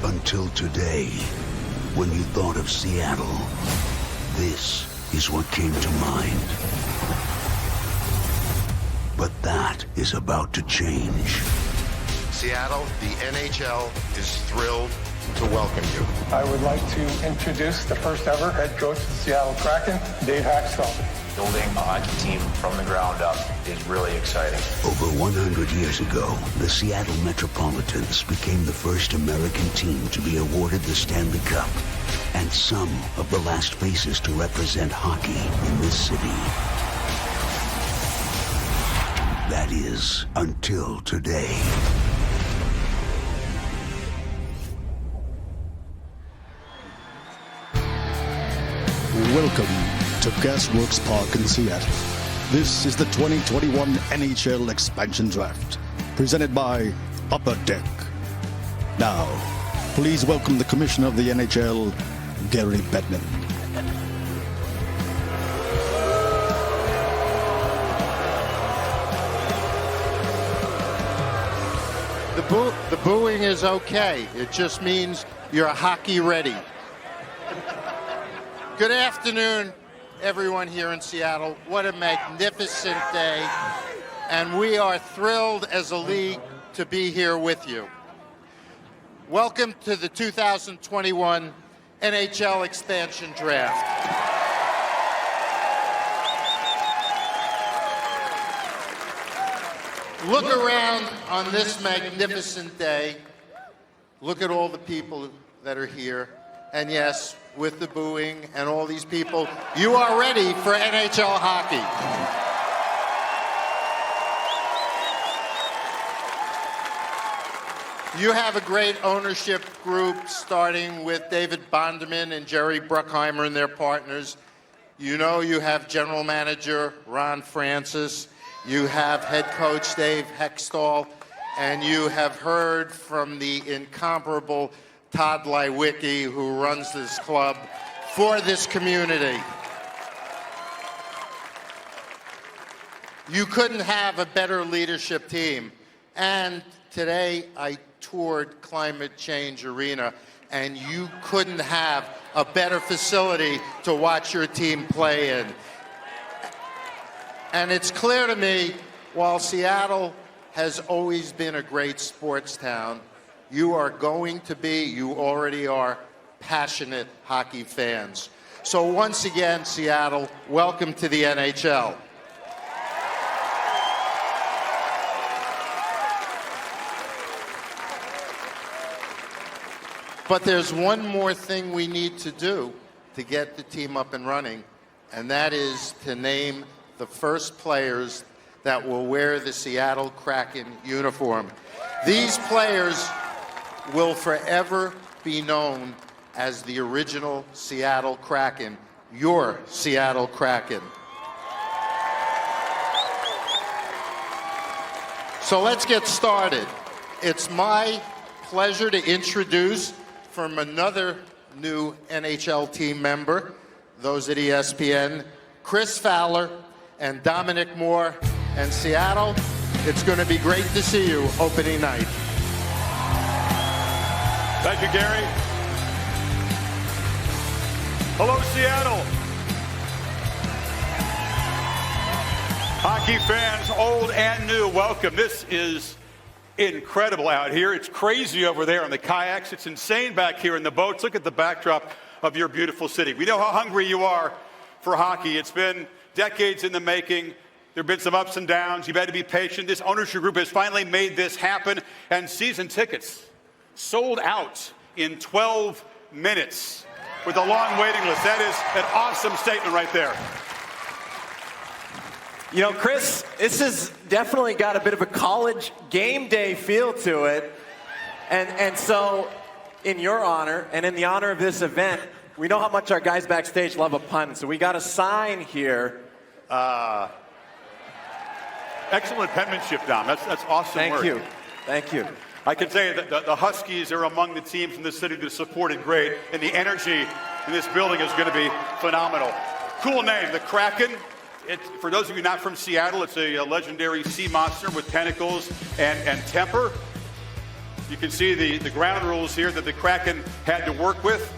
Until today, when you thought of Seattle, this is what came to mind. But that is about to change. Seattle, the NHL is thrilled to welcome you. I would like to introduce the first ever head coach of the Seattle Kraken, Dave Haxtell. Building a hockey team from the ground up is really exciting. Over 100 years ago, the Seattle Metropolitans became the first American team to be awarded the Stanley Cup, and some of the last faces to represent hockey in this city. That is, until today. Welcome to Gasworks Park in Seattle. This is the 2021 NHL Expansion Draft, presented by Upper Deck. Now, please welcome the Commissioner of the NHL, Gary Bettman. The booing is okay. It just means you're hockey ready. Good afternoon, everyone here in Seattle. What a magnificent day. And we are thrilled as a league to be here with you. Welcome to the 2021 NHL Expansion Draft. Look around on this magnificent day. Look at all the people that are here. And yes, with the booing and all these people, you are ready for NHL hockey. You have a great ownership group, starting with David Bonderman and Jerry Bruckheimer and their partners. You know you have general manager Ron Francis. You have head coach Dave Hextall. And you have heard from the incomparable Todd Lywicki, who runs this club for this community. You couldn't have a better leadership team. And today I toured Climate Change Arena, and you couldn't have a better facility to watch your team play in. And it's clear to me, while Seattle has always been a great sports town, you are going to be, you already are, passionate hockey fans. So once again, Seattle, welcome to the NHL. But there's one more thing we need to do to get the team up and running, and that is to name the first players that will wear the Seattle Kraken uniform. These players will forever be known as the original Seattle Kraken, your Seattle Kraken. So let's get started. It's my pleasure to introduce from another new NHL team member, those at ESPN, Chris Fowler and Dominic Moore. And Seattle, it's going to be great to see you opening night. Thank you, Gary. Hello, Seattle. Hockey fans, old and new, welcome. This is incredible out here. It's crazy over there on the kayaks. It's insane back here in the boats. Look at the backdrop of your beautiful city. We know how hungry you are for hockey. It's been decades in the making. There have been some ups and downs. You've had to be patient. This ownership group has finally made this happen. And season tickets sold out in 12 minutes with a long waiting list. That is an awesome statement right there. You know, Chris, this has definitely got a bit of a college game day feel to it. And so, in your honor, and in the honor of this event, we know how much our guys backstage love a pun, so we got a sign here. Excellent penmanship, Dom. That's awesome work. Thank you. Thank you. I can tell you that the Huskies are among the teams in the city that supported great, and the energy in this building is going to be phenomenal. Cool name, the Kraken. For those of you not from Seattle, it's a legendary sea monster with tentacles and temper. You can see the ground rules here that the Kraken had to work with.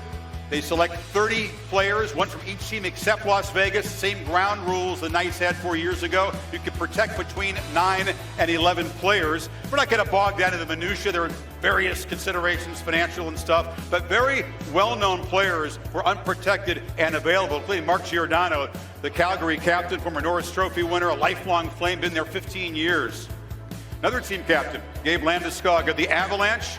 They select 30 players, one from each team except Las Vegas. Same ground rules the Knights had 4 years ago. You can protect between 9 and 11 players. We're not going to bog down into the minutia. There are various considerations, financial and stuff, but very well-known players were unprotected and available, including Mark Giordano, the Calgary captain, former Norris Trophy winner, a lifelong Flame, been there 15 years. Another team captain, Gabe Landeskog of the Avalanche.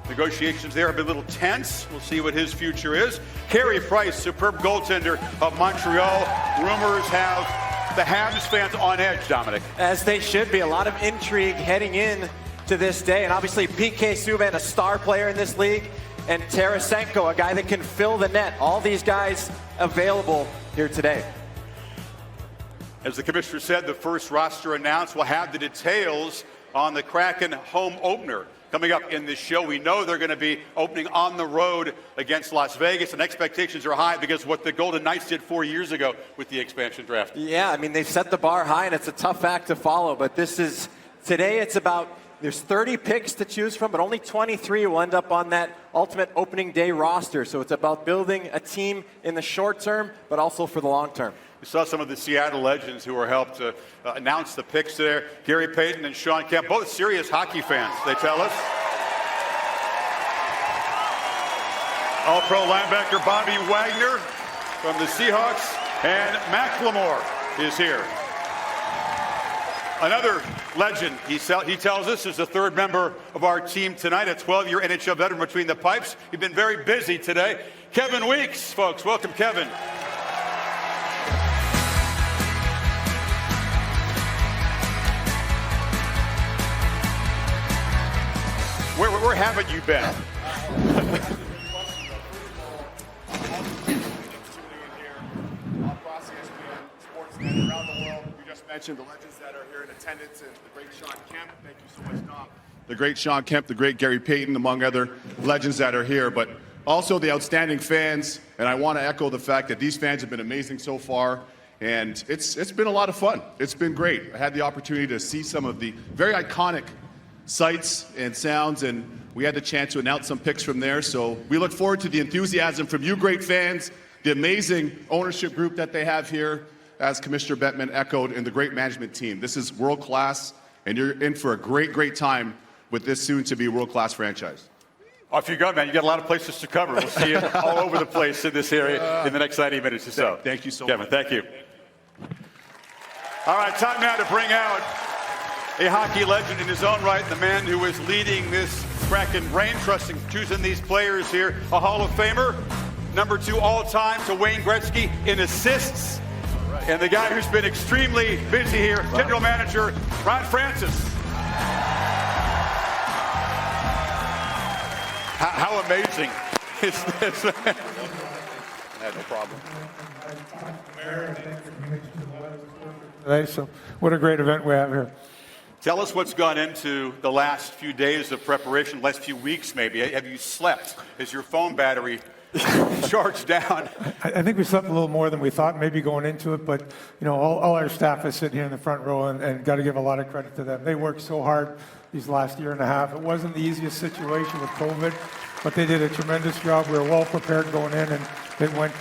Negotiations there have been a little tense. We'll see what his future is. Carey Price, superb goaltender of Montreal. Rumors have the Habs fans on edge, Dominic. As they should be. A lot of intrigue heading in to this day. And obviously PK Subban, a star player in this league, and Tarasenko, a guy that can fill the net. All these guys available here today. As the commissioner said, the first roster announced. We'll have the details on the Kraken home opener coming up in this show. We know they're going to be opening on the road against Las Vegas, and expectations are high because of what the Golden Knights did 4 years ago with the expansion draft. Yeah, I mean, they've set the bar high, and it's a tough act to follow. But today it's about, there's 30 picks to choose from, but only 23 will end up on that ultimate opening day roster. So it's about building a team in the short term, but also for the long term. We saw some of the Seattle legends who were helped to announce the picks there. Gary Payton and Sean Kemp, both serious hockey fans, they tell us. All-Pro linebacker Bobby Wagner from the Seahawks, and Macklemore is here. Another legend, he tells us, is the third member of our team tonight, a 12-year NHL veteran between the pipes. He's been very busy today. Kevin Weeks, folks. Welcome, Kevin. Where haven't you been? Around the world. We just mentioned the legends that are here in attendance, and the great Sean Kemp. Thank you so much, Dom. The great Sean Kemp, the great Gary Payton, among other legends that are here, but also the outstanding fans. And I want to echo the fact that these fans have been amazing so far, and it's been a lot of fun. It's been great. I had the opportunity to see some of the very iconic sights and sounds, and we had the chance to announce some picks from there. So we look forward to the enthusiasm from you great fans, the amazing ownership group that they have here, as Commissioner Bettman echoed, and the great management team. This is world-class, and you're in for a great, great time with this soon-to-be world-class franchise. Off you go, man. You got a lot of places to cover. We'll see you all over the place in this area in the next 90 minutes or so. Thank you so much. Kevin, thank you. All right, time now to bring out a hockey legend in his own right, the man who is leading this Kraken brain trust in choosing these players here, a Hall of Famer, number 2 all-time to Wayne Gretzky in assists, and the guy who's been extremely busy here, General Manager Ron Francis. How amazing is this? I had no problem. Today, so what a great event we have here. Tell us what's gone into the last few days of preparation, last few weeks maybe. Have you slept? Is your phone battery charged down? I think we slept a little more than we thought, maybe going into it, but you know, all our staff is sitting here in the front row, and got to give a lot of credit to them. They worked so hard these last year and a half. It wasn't the easiest situation with COVID, but they did a tremendous job. We were well prepared going in, and it went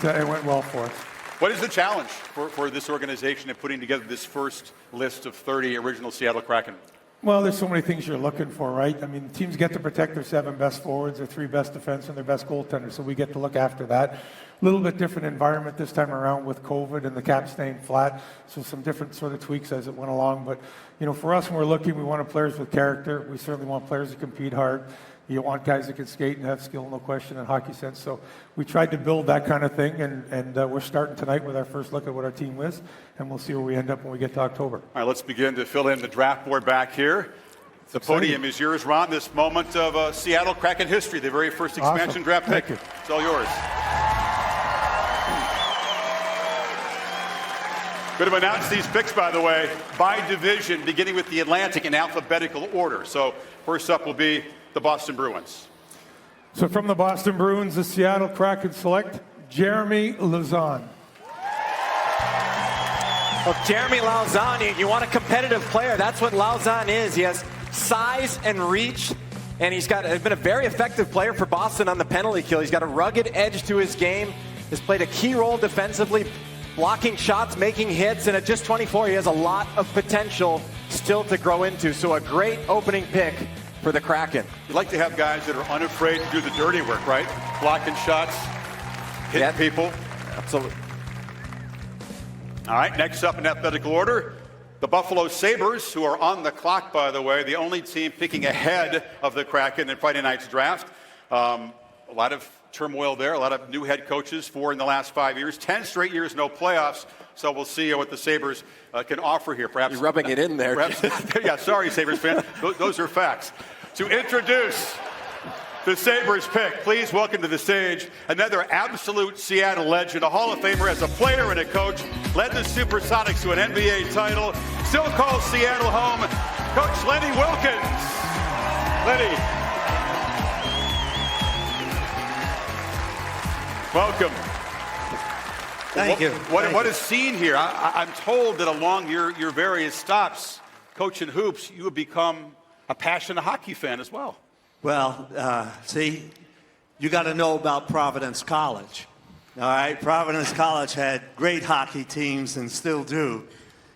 well for us. What is the challenge for this organization in putting together this first list of 30 original Seattle Kraken? Well, there's so many things you're looking for, right? I mean, teams get to protect their 7 best forwards, their 3 best defense, and their best goaltenders, so we get to look after that. A little bit different environment this time around with COVID and the cap staying flat, so some different sort of tweaks as it went along. But, you know, for us, when we're looking, we want players with character. We certainly want players that compete hard. You want guys that can skate and have skill, no question, and hockey sense. So we tried to build that kind of thing, and we're starting tonight with our first look at what our team is, and we'll see where we end up when we get to October. All right, let's begin to fill in the draft board back here. The podium is yours, Ron. This moment of Seattle Kraken history, the very first expansion draft pick. Thank you. It's all yours. Going to announce these picks, by the way, by division, beginning with the Atlantic in alphabetical order. So first up will be the Boston Bruins. So from the Boston Bruins, the Seattle Kraken select Jeremy Lauzon. Well, Jeremy Lauzon, you want a competitive player. That's what Lauzon is. He has size and reach. And he's been a very effective player for Boston on the penalty kill. He's got a rugged edge to his game, has played a key role defensively, blocking shots, making hits, and at just 24, he has a lot of potential still to grow into. So a great opening pick for the Kraken. You like to have guys that are unafraid to do the dirty work, right? Blocking shots, hitting people. Absolutely. All right, next up in alphabetical order, the Buffalo Sabres, who are on the clock, by the way, the only team picking ahead of the Kraken in Friday night's draft. A lot of turmoil there, a lot of new head coaches, 4 in the last 5 years, 10 straight years, no playoffs. So we'll see what the Sabres can offer here. Perhaps you're rubbing it in there. Yeah, sorry, Sabres fan. Those are facts. To introduce the Sabres pick, please welcome to the stage another absolute Seattle legend, a Hall of Famer as a player and a coach, led the Supersonics to an NBA title, still calls Seattle home, Coach Lenny Wilkens. Lenny, welcome. Thank you. What is seen here? I'm told that along your various stops, coaching hoops, you have become a passionate hockey fan as well. Well, see, you got to know about Providence College. All right, Providence College had great hockey teams and still do.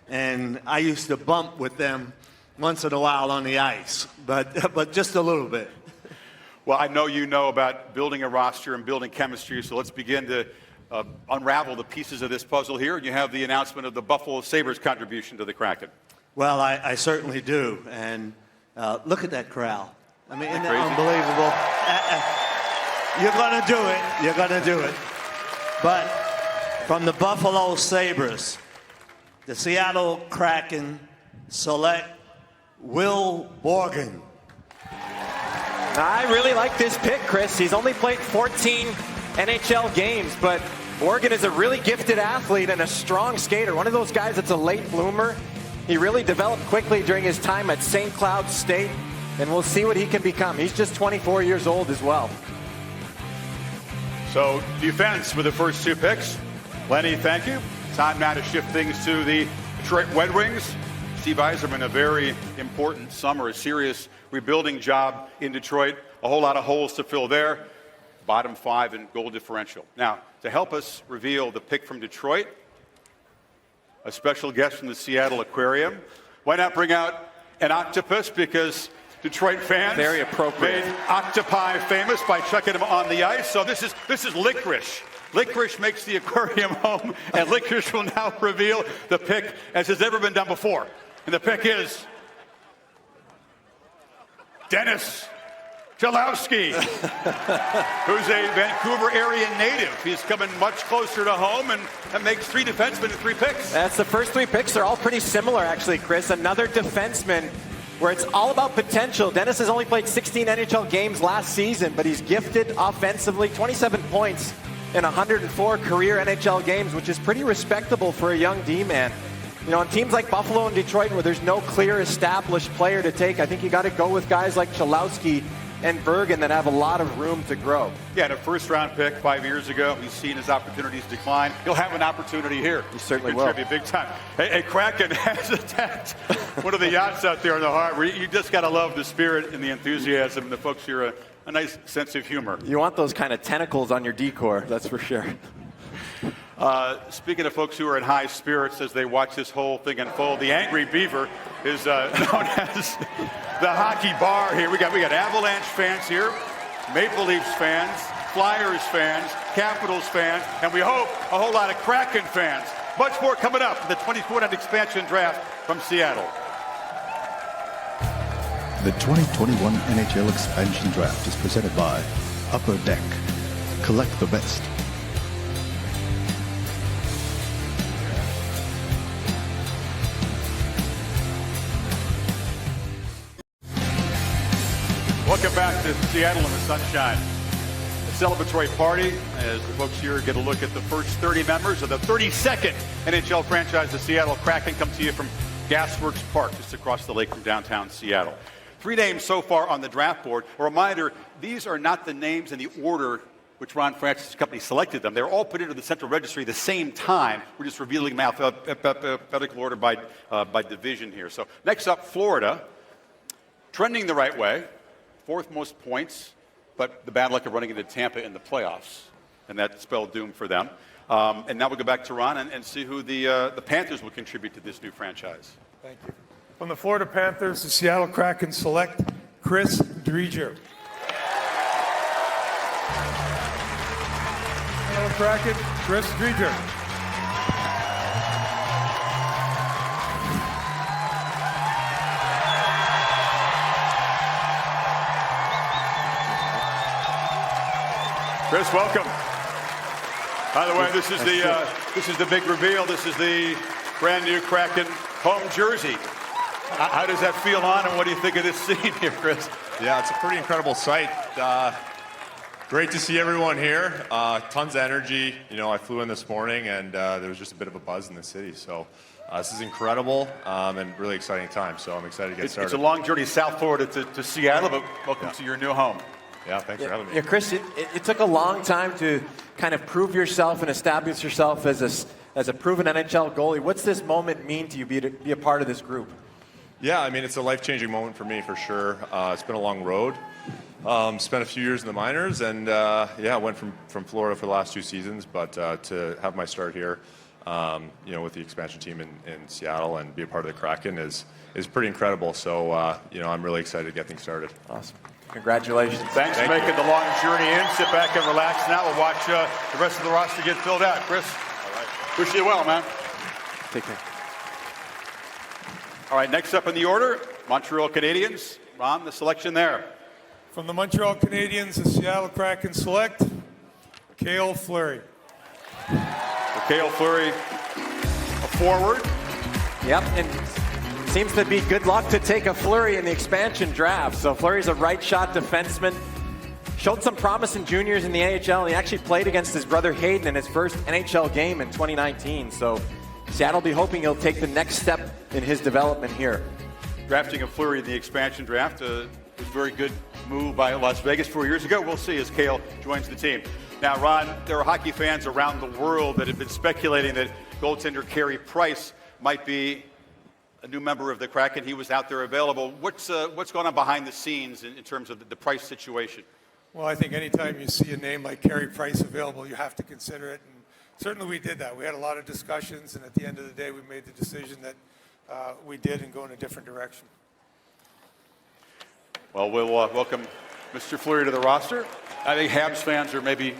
And I used to bump with them once in a while on the ice, but just a little bit. Well, I know you know about building a roster and building chemistry, so let's begin to unravel the pieces of this puzzle here. You have the announcement of the Buffalo Sabres contribution to the Kraken. Well, I certainly do. And look at that corral. I mean, isn't that crazy? unbelievable? You're going to do it. You're going to do it. But from the Buffalo Sabres, the Seattle Kraken select Will Borgen. I really like this pick, Chris. He's only played 14 NHL games, but Borgen is a really gifted athlete and a strong skater. One of those guys that's a late bloomer. He really developed quickly during his time at St. Cloud State, and we'll see what he can become. He's just 24 years old as well. So defense with the first 2 picks. Lenny, thank you. Time now to shift things to the Detroit Red Wings. Steve Yzerman, a very important summer, a serious rebuilding job in Detroit. A whole lot of holes to fill there. Bottom 5 in goal differential. Now, to help us reveal the pick from Detroit, a special guest from the Seattle Aquarium. Why not bring out an octopus? Because Detroit fans very appropriate. made octopi famous by chucking them on the ice. So this is licorice. Licorice makes the aquarium home, and licorice will now reveal the pick as has ever been done before. And the pick is Dennis Cholowski, who's a Vancouver area native. He's coming much closer to home and makes 3 defensemen in 3 picks. That's the first 3 picks. They're all pretty similar, actually, Chris. Another defenseman where it's all about potential. Dennis has only played 16 NHL games last season, but he's gifted offensively. 27 points in 104 career NHL games, which is pretty respectable for a young D-man. You know, on teams like Buffalo and Detroit, where there's no clear established player to take, I think you got to go with guys like Cholowski and Bergen that have a lot of room to grow. Yeah, and a first-round pick 5 years ago. He's seen his opportunities decline. He'll have an opportunity here. He certainly to will. contribute big time. Hey, Kraken has attacked one of the yachts out there in the harbor. You just got to love the spirit and the enthusiasm. The folks here, a nice sense of humor. You want those kind of tentacles on your decor, that's for sure. Speaking of folks who are in high spirits as they watch this whole thing unfold, the Angry Beaver is known as the hockey bar here. We got Avalanche fans here, Maple Leafs fans, Flyers fans, Capitals fans, and we hope a whole lot of Kraken fans. Much more coming up in the 2021 Expansion Draft from Seattle. The 2021 NHL Expansion Draft is presented by Upper Deck. Collect the best. Welcome back to Seattle in the sunshine. A celebratory party as the folks here get a look at the first 30 members of the 32nd NHL franchise, the Seattle Kraken, come to you from Gasworks Park, just across the lake from downtown Seattle. 3 names so far on the draft board. A reminder, these are not the names in the order which Ron Francis' company selected them. They're all put into the central registry at the same time. We're just revealing them alphabetical order by division here. So next up, Florida, trending the right way. fourth most points, but the bad luck of running into Tampa in the playoffs, and that spelled doom for them. And now we'll go back to Ron and see who the Panthers will contribute to this new franchise. Thank you. From the Florida Panthers, the Seattle Kraken select Chris Driedger. Seattle Kraken, Chris Driedger. Chris, welcome. By the way, this is the big reveal. This is the brand new Kraken home jersey. How does that feel on, and what do you think of this scene here, Chris? Yeah, it's a pretty incredible sight. Great to see everyone here. Tons of energy. You know, I flew in this morning, and there was just a bit of a buzz in the city. So this is incredible and really exciting time. So I'm excited to get started. It's a long journey, South Florida to Seattle, but welcome to your new home. Yeah, thanks for having me. Yeah, Chris, it took a long time to kind of prove yourself and establish yourself as a proven NHL goalie. What's this moment mean to you, be a part of this group? Yeah, I mean, it's a life-changing moment for me, for sure. It's been a long road. Spent a few years in the minors, and I went from Florida for the last 2 seasons, but to have my start here, with the expansion team in Seattle and be a part of the Kraken is pretty incredible. So, I'm really excited to get things started. Awesome. Congratulations. Thanks for making the long journey in. Sit back and relax now. We'll watch the rest of the roster get filled out. Chris, all right. Wish you well, man. Take care. All right, next up in the order, Montreal Canadiens. Ron, the selection there. From the Montreal Canadiens, the Seattle Kraken select Cale Fleury. Cale Fleury, a forward. Yep, and seems to be good luck to take a Fleury in the expansion draft. So Fleury's a right shot defenseman. Showed some promise in juniors in the NHL, and he actually played against his brother Hayden in his first NHL game in 2019. So Seattle will be hoping he'll take the next step in his development here. Drafting a Fleury in the expansion draft was a very good move by Las Vegas 4 years ago. We'll see as Cale joins the team. Now, Ron, there are hockey fans around the world that have been speculating that goaltender Carey Price might be a new member of the Kraken. He was out there available. What's going on behind the scenes in terms of the Price situation? Well, I think anytime you see a name like Carey Price available, you have to consider it. And certainly we did that. We had a lot of discussions, and at the end of the day, we made the decision that we did and go in a different direction. Well, we'll welcome Mr. Fleury to the roster. I think Habs fans are maybe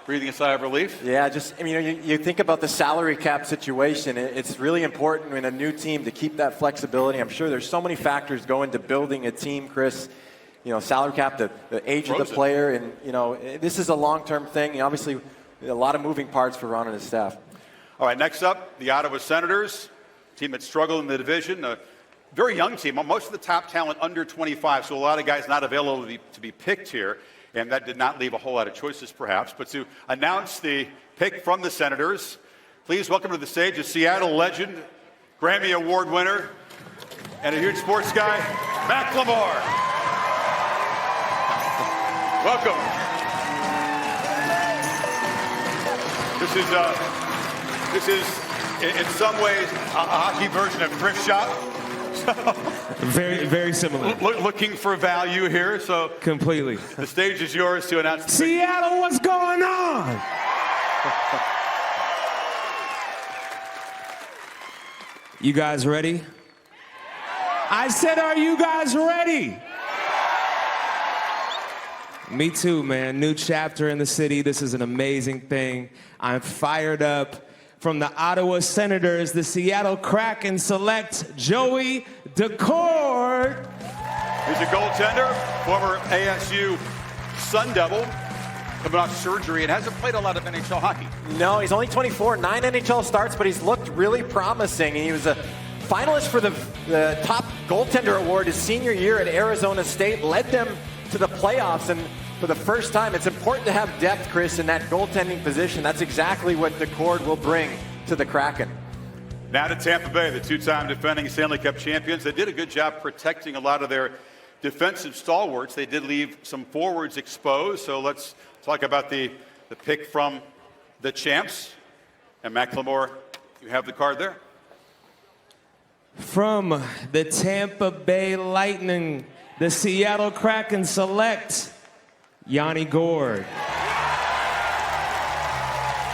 breathing a sigh of relief. Yeah, you think about the salary cap situation. It's really important in a new team to keep that flexibility. I'm sure there's so many factors go into building a team, Chris. Salary cap, the age of the player, and this is a long-term thing. Obviously, a lot of moving parts for Ron and his staff. All right, next up, the Ottawa Senators, team that struggled in the division. A very young team, most of the top talent under 25, so a lot of guys not available to be picked here. And that did not leave a whole lot of choices, perhaps. But to announce the pick from the Senators, please welcome to the stage a Seattle legend, Grammy Award winner, and a huge sports guy, Macklemore. Welcome. This is in some ways a hockey version of Thrift Shop. Very, very similar. Looking for value here, so completely. The stage is yours to announce. Seattle, what's going on? You guys ready? I said, are you guys ready? Me too, man. New chapter in the city. This is an amazing thing. I'm fired up. From the Ottawa Senators, the Seattle Kraken select Joey Daccord. He's a goaltender, former ASU Sun Devil, coming off surgery and hasn't played a lot of NHL hockey. No, he's only 24, 9 NHL starts, but he's looked really promising. He was a finalist for the top goaltender award his senior year at Arizona State, led them to the playoffs, and for the first time, it's important to have depth, Chris, in that goaltending position. That's exactly what Daccord will bring to the Kraken. Now to Tampa Bay, the two-time defending Stanley Cup champions. They did a good job protecting a lot of their defensive stalwarts. They did leave some forwards exposed. So let's talk about the pick from the champs. And Macklemore, you have the card there. From the Tampa Bay Lightning, the Seattle Kraken select Yanni Gourde.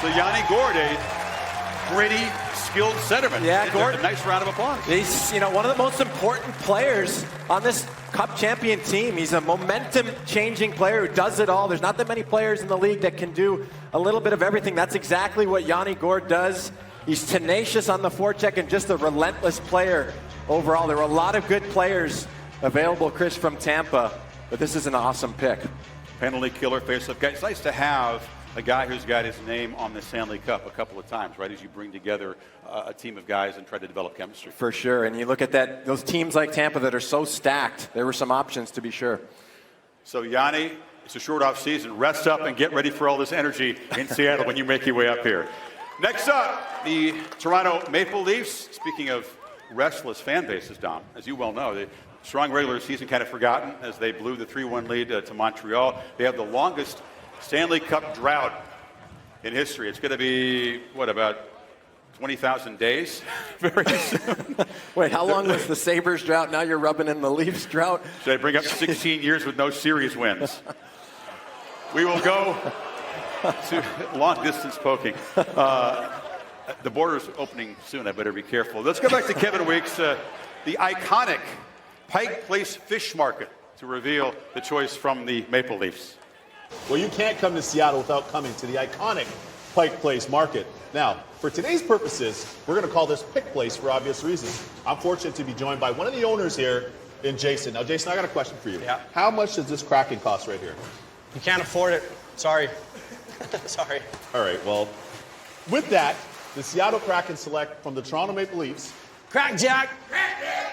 So Yanni Gourde, a gritty, skilled centerman. Yeah, Gourde. A nice round of applause. He's, one of the most important players on this Cup champion team. He's a momentum-changing player who does it all. There's not that many players in the league that can do a little bit of everything. That's exactly what Yanni Gourde does. He's tenacious on the forecheck and just a relentless player overall. There were a lot of good players available, Chris, from Tampa, but this is an awesome pick. Penalty killer, face-up guy. It's nice to have a guy who's got his name on the Stanley Cup a couple of times, right, as you bring together a team of guys and try to develop chemistry. For sure, and you look at those teams like Tampa that are so stacked, there were some options to be sure. So Yanni, it's a short off season. Rest up and get ready for all this energy in Seattle when you make your way up here. Next up, the Toronto Maple Leafs. Speaking of restless fan bases, Dom, as you well know, the strong regular season kind of forgotten as they blew the 3-1 lead to Montreal. They have the longest Stanley Cup drought in history. It's going to be, about 20,000 days very soon. Wait, how long was the Sabres drought? Now you're rubbing in the Leafs drought? Should I bring up 16 years with no series wins? We will go to long-distance poking. The border's opening soon. I better be careful. Let's go back to Kevin Weeks, the iconic Pike Place Fish Market, to reveal the choice from the Maple Leafs. Well, you can't come to Seattle without coming to the iconic Pike Place Market. Now, for today's purposes, we're going to call this Pick Place for obvious reasons. I'm fortunate to be joined by one of the owners here, in Jason. Now, Jason, I got a question for you. Yeah. How much does this Kraken cost right here? You can't afford it. Sorry. Sorry. All right, well, with that, the Seattle Kraken select from the Toronto Maple Leafs. Crack Jack.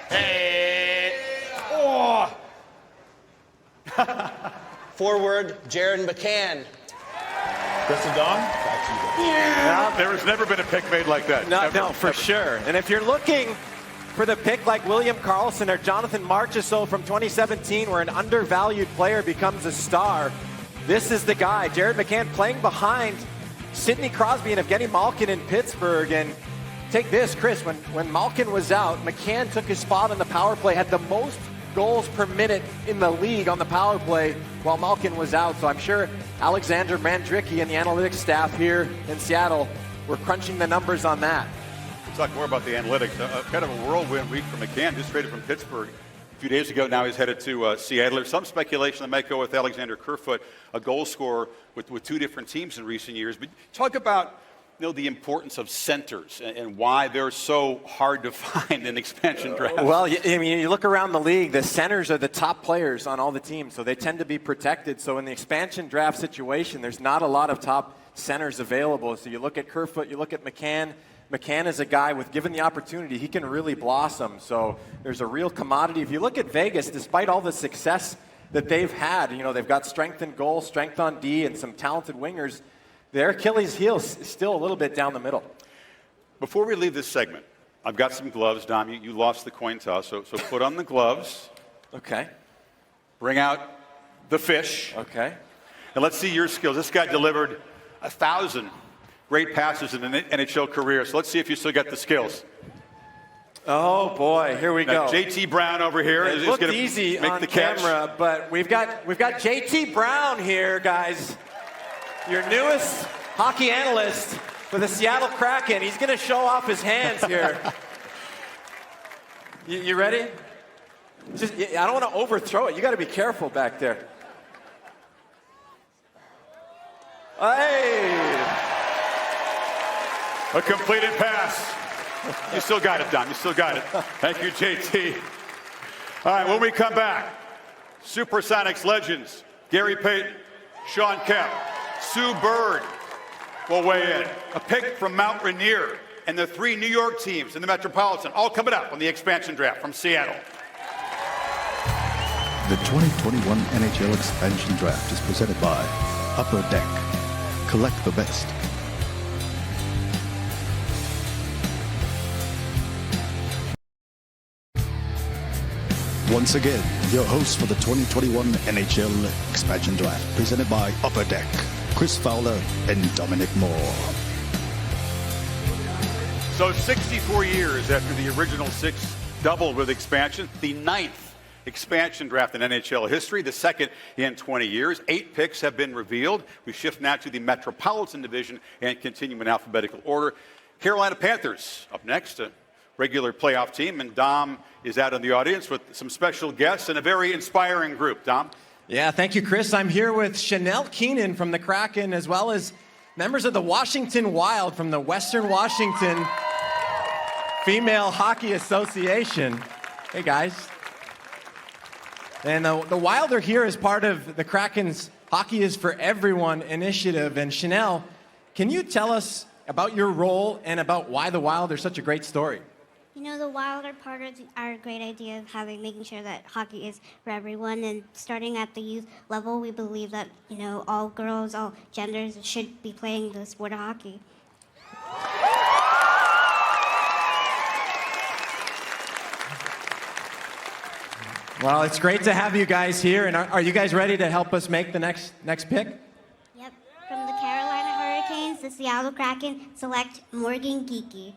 Hey. Oh. Forward, Jared McCann. Chris and Don, back to you guys. Yeah. There has never been a pick made like that. No, for sure. And if you're looking for the pick like William Karlsson or Jonathan Marchessault from 2017, where an undervalued player becomes a star, this is the guy. Jared McCann playing behind Sidney Crosby and Evgeny Malkin in Pittsburgh. And take this, Chris, when Malkin was out, McCann took his spot on the power play, had the most goals per minute in the league on the power play while Malkin was out. So I'm sure Alexander Mandrycky and the analytics staff here in Seattle were crunching the numbers on that. We'll talk more about the analytics. Kind of a whirlwind week for McCann, just traded from Pittsburgh a few days ago. Now he's headed to Seattle. There's some speculation that might go with Alexander Kerfoot, a goal scorer with two different teams in recent years. But talk about the importance of centers and why they're so hard to find in expansion drafts. Well, I mean, you look around the league, the centers are the top players on all the teams, so they tend to be protected. So in the expansion draft situation, there's not a lot of top centers available. So you look at Kerfoot, you look at McCann. McCann is a guy with, given the opportunity, he can really blossom. So there's a real commodity. If you look at Vegas, despite all the success that they've had, they've got strength in goal, strength on D, and some talented wingers. Their Achilles heel is still a little bit down the middle. Before we leave this segment, I've got some gloves. Dom, you lost the coin toss, so put on the gloves. Okay. Bring out the fish. Okay. And let's see your skills. This guy delivered 1,000 great passes in an NHL career, so let's see if you still got the skills. Oh boy, here we go. JT Brown over here is going to easy make on the catch. Camera, but we've got JT Brown here, guys. Your newest hockey analyst for the Seattle Kraken. He's going to show off his hands here. You ready? I don't want to overthrow it. You got to be careful back there. Hey! A completed pass. You still got it, Don. You still got it. Thank you, JT. All right, when we come back, Supersonics legends Gary Payton, Sean Kemp, Sue Bird will weigh in. A pick from Mount Rainier and the 3 New York teams in the Metropolitan, all coming up on the expansion draft from Seattle. The 2021 NHL Expansion Draft is presented by Upper Deck. Collect the best. Once again, your hosts for the 2021 NHL Expansion Draft, presented by Upper Deck, Chris Fowler and Dominic Moore. So 64 years after the original 6 doubled with expansion, the 9th Expansion Draft in NHL history, the second in 20 years. 8 picks have been revealed. We shift now to the Metropolitan Division and continue in alphabetical order. Carolina Panthers up next, a regular playoff team, and Dom is out in the audience with some special guests and a very inspiring group. Dom? Yeah, thank you, Chris. I'm here with Chanel Keenan from the Kraken, as well as members of the Washington Wild from the Western Washington Female Hockey Association. Hey, guys. And the Wild are here as part of the Kraken's Hockey is for Everyone initiative. And Chanel, can you tell us about your role and about why the Wild are such a great story? You know, the Wild are part of our great idea of making sure that hockey is for everyone. And starting at the youth level, we believe that, you know, all girls, all genders should be playing the sport of hockey. Well, it's great to have you guys here. And are you guys ready to help us make the next pick? Yep. From the Carolina Hurricanes, the Seattle Kraken select Morgan Geekie.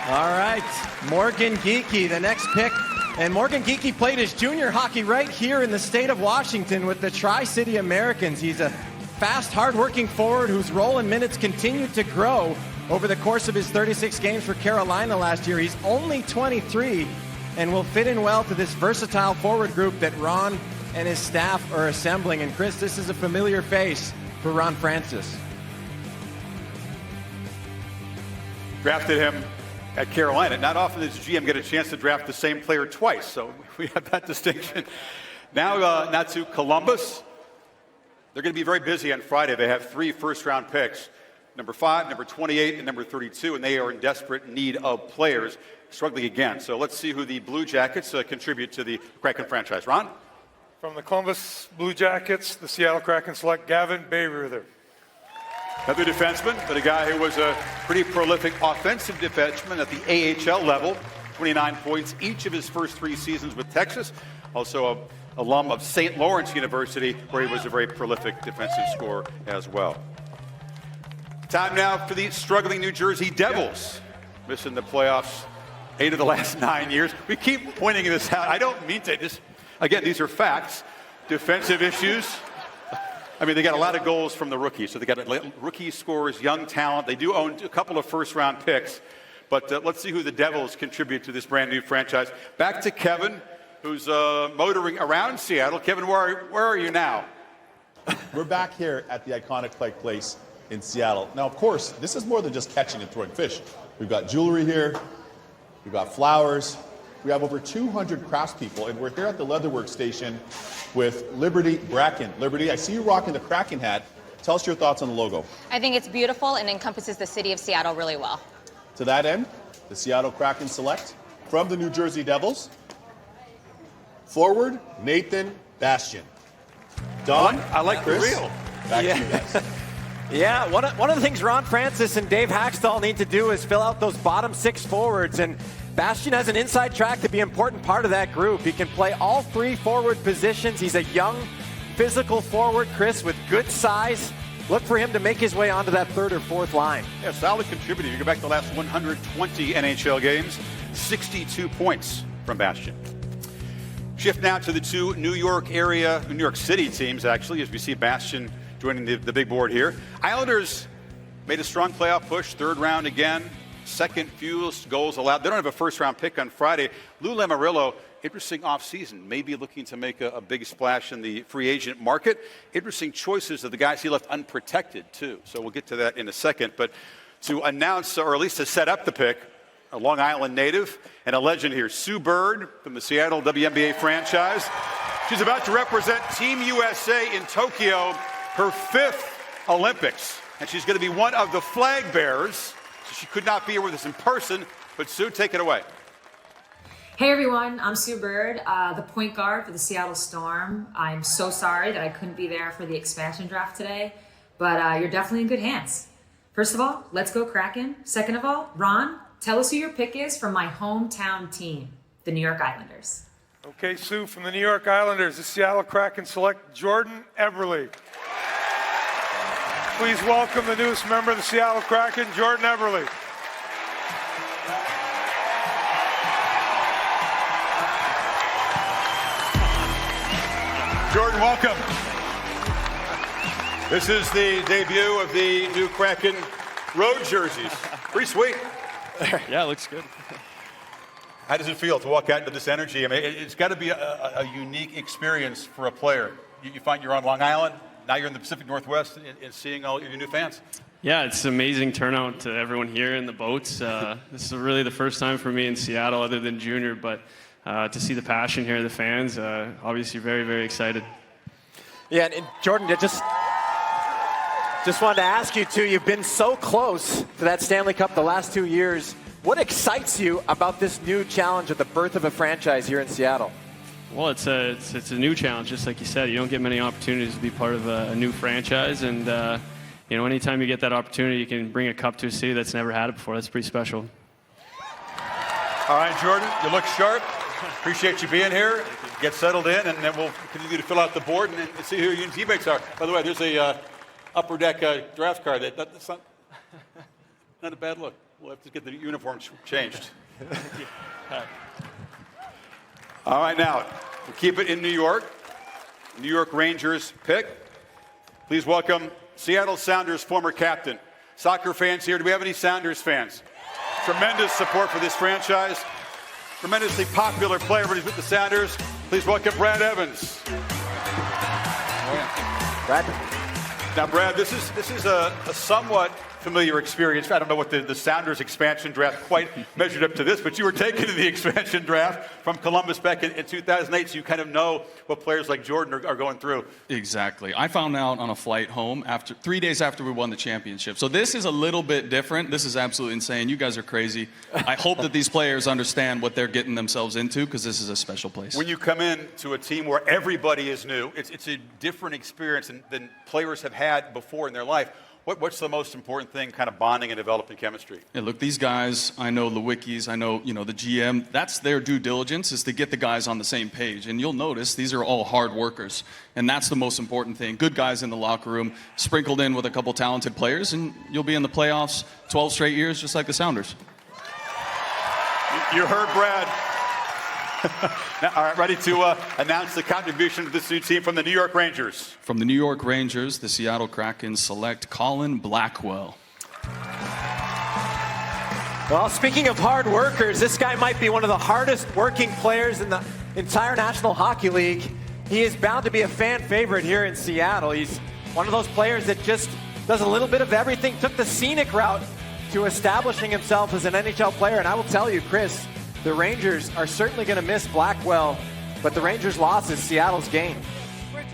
All right, Morgan Geekie, the next pick. And Morgan Geekie played his junior hockey right here in the state of Washington with the Tri-City Americans. He's a fast, hard-working forward whose role and minutes continued to grow over the course of his 36 games for Carolina last year. He's only 23 and will fit in well to this versatile forward group that Ron and his staff are assembling. And Chris, this is a familiar face for Ron Francis. Drafted him at Carolina. Not often does GM get a chance to draft the same player twice, so we have that distinction. Now to Columbus. They're going to be very busy on Friday. They have 3 first-round picks, number 5, number 28, and number 32, and they are in desperate need of players, struggling again. So let's see who the Blue Jackets contribute to the Kraken franchise. Ron? From the Columbus Blue Jackets, the Seattle Kraken select Gavin Bayreuther. Another defenseman, but a guy who was a pretty prolific offensive defenseman at the AHL level. 29 points each of his first 3 seasons with Texas. Also an alum of St. Lawrence University, where he was a very prolific defensive scorer as well. Time now for the struggling New Jersey Devils. Missing the playoffs 8 of the last 9 years. We keep pointing this out. I don't mean to. Just, again, these are facts. Defensive issues. I mean, they got a lot of goals from the rookies. So they got rookie scorers, young talent. They do own a couple of first-round picks. But let's see who the Devils contribute to this brand-new franchise. Back to Kevin, who's motoring around Seattle. Kevin, where are you now? We're back here at the iconic Pike Place in Seattle. Now, of course, this is more than just catching and throwing fish. We've got jewelry here. We've got flowers. We have over 200 craftspeople, and we're here at the Leatherworks station with Liberty Bracken. Liberty, I see you rocking the Kraken hat. Tell us your thoughts on the logo. I think it's beautiful and encompasses the city of Seattle really well. To that end, the Seattle Kraken select from the New Jersey Devils, forward Nathan Bastian. Don, I like Chris, the reel. Back to you guys. Yeah, one of the things Ron Francis and Dave Haxtell need to do is fill out those bottom 6 forwards, and Bastian has an inside track to be an important part of that group. He can play all 3 forward positions. He's a young, physical forward, Chris, with good size. Look for him to make his way onto that 3rd or 4th line. Yeah, solid contributor. You go back to the last 120 NHL games, 62 points from Bastian. Shift now to the 2 New York City teams, actually, as we see Bastian joining the big board here. Islanders made a strong playoff push, 3rd round again, 2nd fewest goals allowed. They don't have a first-round pick on Friday. Lou Lamoriello, interesting offseason, maybe looking to make a big splash in the free agent market. Interesting choices of the guys he left unprotected, too. So we'll get to that in a second. But to announce, or at least to set up the pick, a Long Island native and a legend here, Sue Bird from the Seattle WNBA franchise. She's about to represent Team USA in Tokyo, her 5th Olympics. And she's going to be one of the flag bearers. So she could not be here with us in person, but Sue, take it away. Hey everyone, I'm Sue Bird, the point guard for the Seattle Storm. I'm so sorry that I couldn't be there for the expansion draft today, but you're definitely in good hands. First of all, let's go Kraken. Second of all, Ron, tell us who your pick is from my hometown team, the New York Islanders. Okay, Sue, from the New York Islanders, the Seattle Kraken select Jordan Eberle. Please welcome the newest member of the Seattle Kraken, Jordan Eberle. Jordan, welcome. This is the debut of the new Kraken road jerseys. Pretty sweet. Yeah, it looks good. How does it feel to walk out into this energy? I mean, it's got to be a unique experience for a player. You find you're on Long Island, now you're in the Pacific Northwest, and seeing all your new fans. Yeah, it's an amazing turnout to everyone here in the boats. This is really the first time for me in Seattle other than junior, but to see the passion here, the fans, obviously very, very excited. Yeah, and Jordan, just wanted to ask you too, you've been so close to that Stanley Cup the last 2 years. What excites you about this new challenge of the birth of a franchise here in Seattle? Well, it's a new challenge, just like you said. You don't get many opportunities to be part of a new franchise, and anytime you get that opportunity, you can bring a cup to a city that's never had it before. That's pretty special. All right, Jordan, you look sharp. Appreciate you being here. Get settled in, and then we'll continue to fill out the board and see who your teammates are. By the way, there's a upper deck draft card. That's not a bad look. We'll have to get the uniforms changed. All right, now, we'll keep it in New York. New York Rangers pick. Please welcome Seattle Sounders former captain. Soccer fans here, do we have any Sounders fans? Tremendous support for this franchise. Tremendously popular player when he's with the Sounders. Please welcome Brad Evans. Brad. Now, Brad, this is a somewhat familiar experience. I don't know what the Sounders expansion draft quite measured up to this, but you were taken to the expansion draft from Columbus back in 2008, so you kind of know what players like Jordan are going through. Exactly. I found out on a flight home 3 days after we won the championship. So this is a little bit different. This is absolutely insane. You guys are crazy. I hope that these players understand what they're getting themselves into, because this is a special place. When you come in to a team where everybody is new, it's a different experience than players have had before in their life. What's the most important thing, kind of bonding and developing chemistry? Yeah, look, these guys, I know Lewicki's, I know, the GM, that's their due diligence, is to get the guys on the same page. And you'll notice these are all hard workers. And that's the most important thing. Good guys in the locker room, sprinkled in with a couple talented players, and you'll be in the playoffs 12 straight years, just like the Sounders. You heard Brad. Now, all right, ready to announce the contribution of this new team from the New York Rangers. From the New York Rangers, the Seattle Kraken select Colin Blackwell. Well, speaking of hard workers, this guy might be one of the hardest working players in the entire National Hockey League. He is bound to be a fan favorite here in Seattle. He's one of those players that just does a little bit of everything, took the scenic route to establishing himself as an NHL player. And I will tell you, Chris, the Rangers are certainly going to miss Blackwell, but the Rangers' loss is Seattle's gain.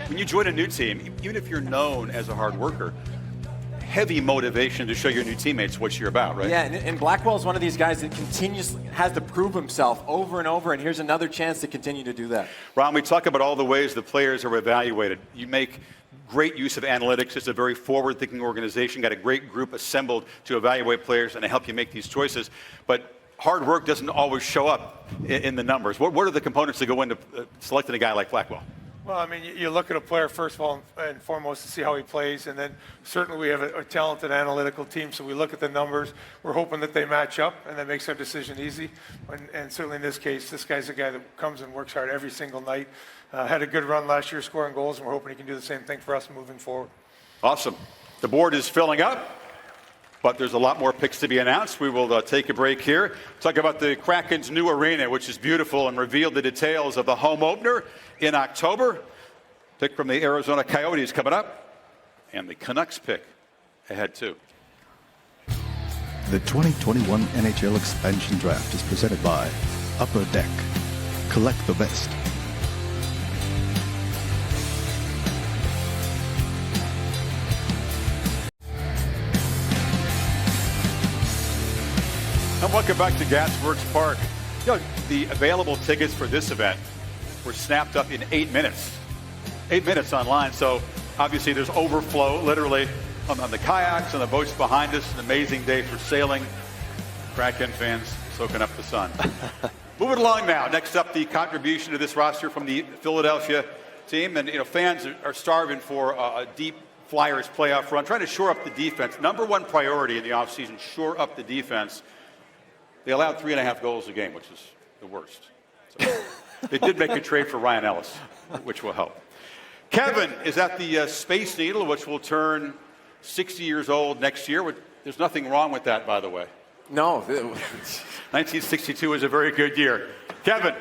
When you join a new team, even if you're known as a hard worker, heavy motivation to show your new teammates what you're about, right? Yeah, and Blackwell is one of these guys that continuously has to prove himself over and over, and here's another chance to continue to do that. Ron, we talk about all the ways the players are evaluated. You make great use of analytics. It's a very forward-thinking organization. Got a great group assembled to evaluate players and to help you make these choices. But hard work doesn't always show up in the numbers. What are the components that go into selecting a guy like Blackwell? Well, I mean, you look at a player, first of all and foremost, to see how he plays, and then certainly we have a talented analytical team, so we look at the numbers. We're hoping that they match up, and that makes our decision easy. And certainly in this case, this guy's a guy that comes and works hard every single night. Had a good run last year scoring goals, and we're hoping he can do the same thing for us moving forward. Awesome. The board is filling up, but there's a lot more picks to be announced. We will take a break here, talk about the Kraken's new arena, which is beautiful, and reveal the details of the home opener in October. Pick from the Arizona Coyotes coming up, and the Canucks pick ahead too. The 2021 NHL Expansion Draft is presented by Upper Deck. Collect the best. And welcome back to Gasworks Park. The available tickets for this event were snapped up in 8 minutes. 8 minutes online, so obviously there's overflow, literally, on the kayaks and the boats behind us. An amazing day for sailing. Kraken fans soaking up the sun. Moving along now. Next up, the contribution to this roster from the Philadelphia team. And, fans are starving for a deep Flyers playoff run, trying to shore up the defense. Number one priority in the offseason, shore up the defense. They allowed 3.5 goals a game, which is the worst. So they did make a trade for Ryan Ellis, which will help. Kevin is at the Space Needle, which will turn 60 years old next year. There's nothing wrong with that, by the way. No. 1962 was a very good year. Kevin.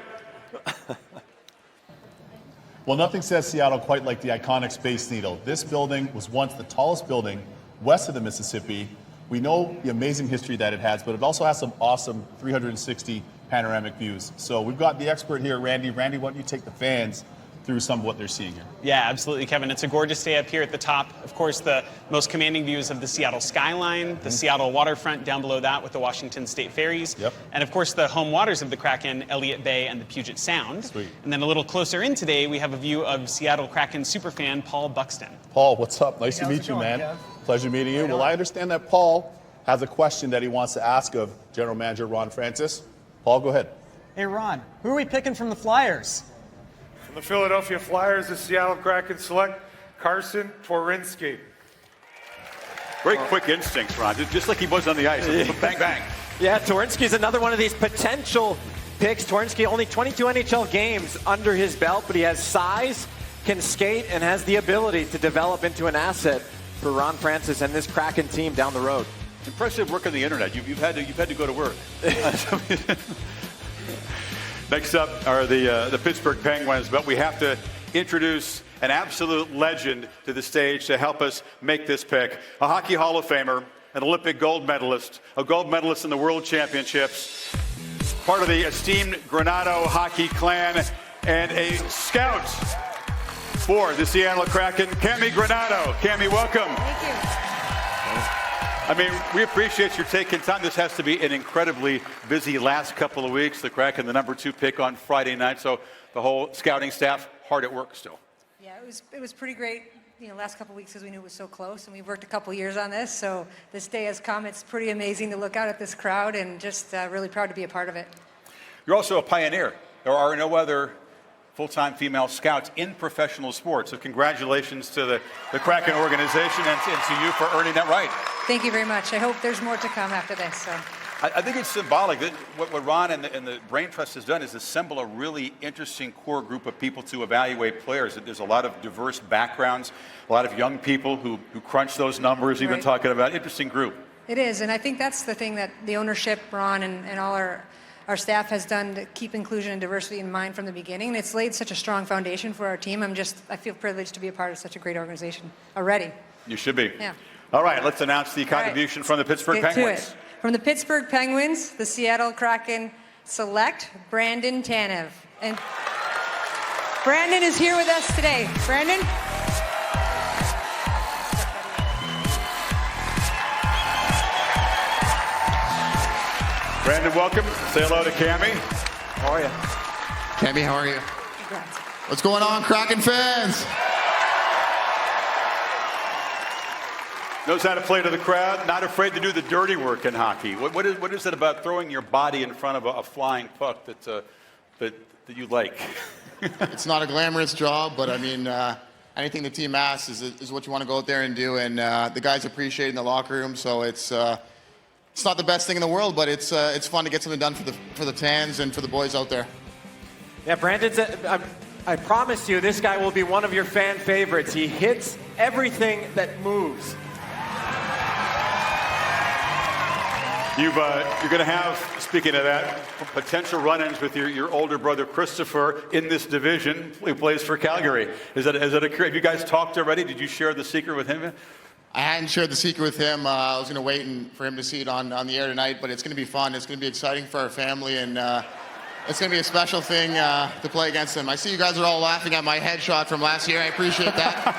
Well, nothing says Seattle quite like the iconic Space Needle. This building was once the tallest building west of the Mississippi. We know the amazing history that it has, but it also has some awesome 360 panoramic views. So we've got the expert here, Randy. Randy, why don't you take the fans through some of what they're seeing here? Yeah, absolutely, Kevin. It's a gorgeous day up here at the top. Of course, the most commanding views of the Seattle skyline, the Seattle waterfront down below that with the Washington State ferries, and of course the home waters of the Kraken, Elliott Bay and the Puget Sound. Sweet. And then a little closer in today, we have a view of Seattle Kraken superfan Paul Buxton. Paul, what's up? Nice to meet you, man. Pleasure meeting you. Well, I understand that Paul has a question that he wants to ask of General Manager Ron Francis. Paul, go ahead. Hey, Ron, who are we picking from the Flyers? From the Philadelphia Flyers, the Seattle Kraken select Carson Twarynski. Very quick instincts, Ron, just like he was on the ice. Bang, bang. Yeah, Twarynski's another one of these potential picks. Twarynski only 22 NHL games under his belt, but he has size, can skate, and has the ability to develop into an asset for Ron Francis and this Kraken team down the road. Impressive work on the internet. You've had to go to work. Next up are the Pittsburgh Penguins, but we have to introduce an absolute legend to the stage to help us make this pick. A Hockey Hall of Famer, an Olympic gold medalist, a gold medalist in the World Championships, part of the esteemed Granado hockey clan, and a scout for the Seattle Kraken, Cami Granado. Cami, welcome. Thank you. I mean, we appreciate your taking time. This has to be an incredibly busy last couple of weeks. The Kraken, the #2 pick on Friday night, so the whole scouting staff hard at work still. Yeah, it was pretty great. Last couple of weeks because we knew it was so close, and we've worked a couple years on this. So this day has come. It's pretty amazing to look out at this crowd, and just really proud to be a part of it. You're also a pioneer. There are no other full-time female scouts in professional sports. So congratulations to the Kraken organization and to you for earning that right. Thank you very much. I hope there's more to come after this. So. I think it's symbolic that what Ron and the Brain Trust has done is assemble a really interesting core group of people to evaluate players. There's a lot of diverse backgrounds, a lot of young people who crunch those numbers we've been talking about. Interesting group. It is, and I think that's the thing that the ownership, Ron, and all our staff has done to keep inclusion and diversity in mind from the beginning. And it's laid such a strong foundation for our team. I feel privileged to be a part of such a great organization already. You should be. Yeah. All right, let's announce the contribution from the Pittsburgh Penguins. From the Pittsburgh Penguins, the Seattle Kraken select Brandon Tanev. And Brandon is here with us today. Brandon? Brandon, welcome. Say hello to Cami. How are you? Cami, how are you? Congrats. What's going on, Kraken fans? Knows how to play to the crowd, not afraid to do the dirty work in hockey. What is it about throwing your body in front of a flying puck that you like? It's not a glamorous job, but I mean, anything the team asks is what you want to go out there and do, and the guys appreciate it in the locker room. So it's not the best thing in the world, but it's fun to get something done for the fans and for the boys out there. Yeah, Brandon's. I promise you, this guy will be one of your fan favorites. He hits everything that moves. You're going to have, speaking of that, potential run-ins with your older brother Christopher in this division. He plays for Calgary. Have you guys talked already? Did you share the secret with him? I hadn't shared the secret with him. I was going to wait for him to see it on the air tonight, but it's going to be fun. It's going to be exciting for our family, and it's going to be a special thing to play against him. I see you guys are all laughing at my headshot from last year. I appreciate that.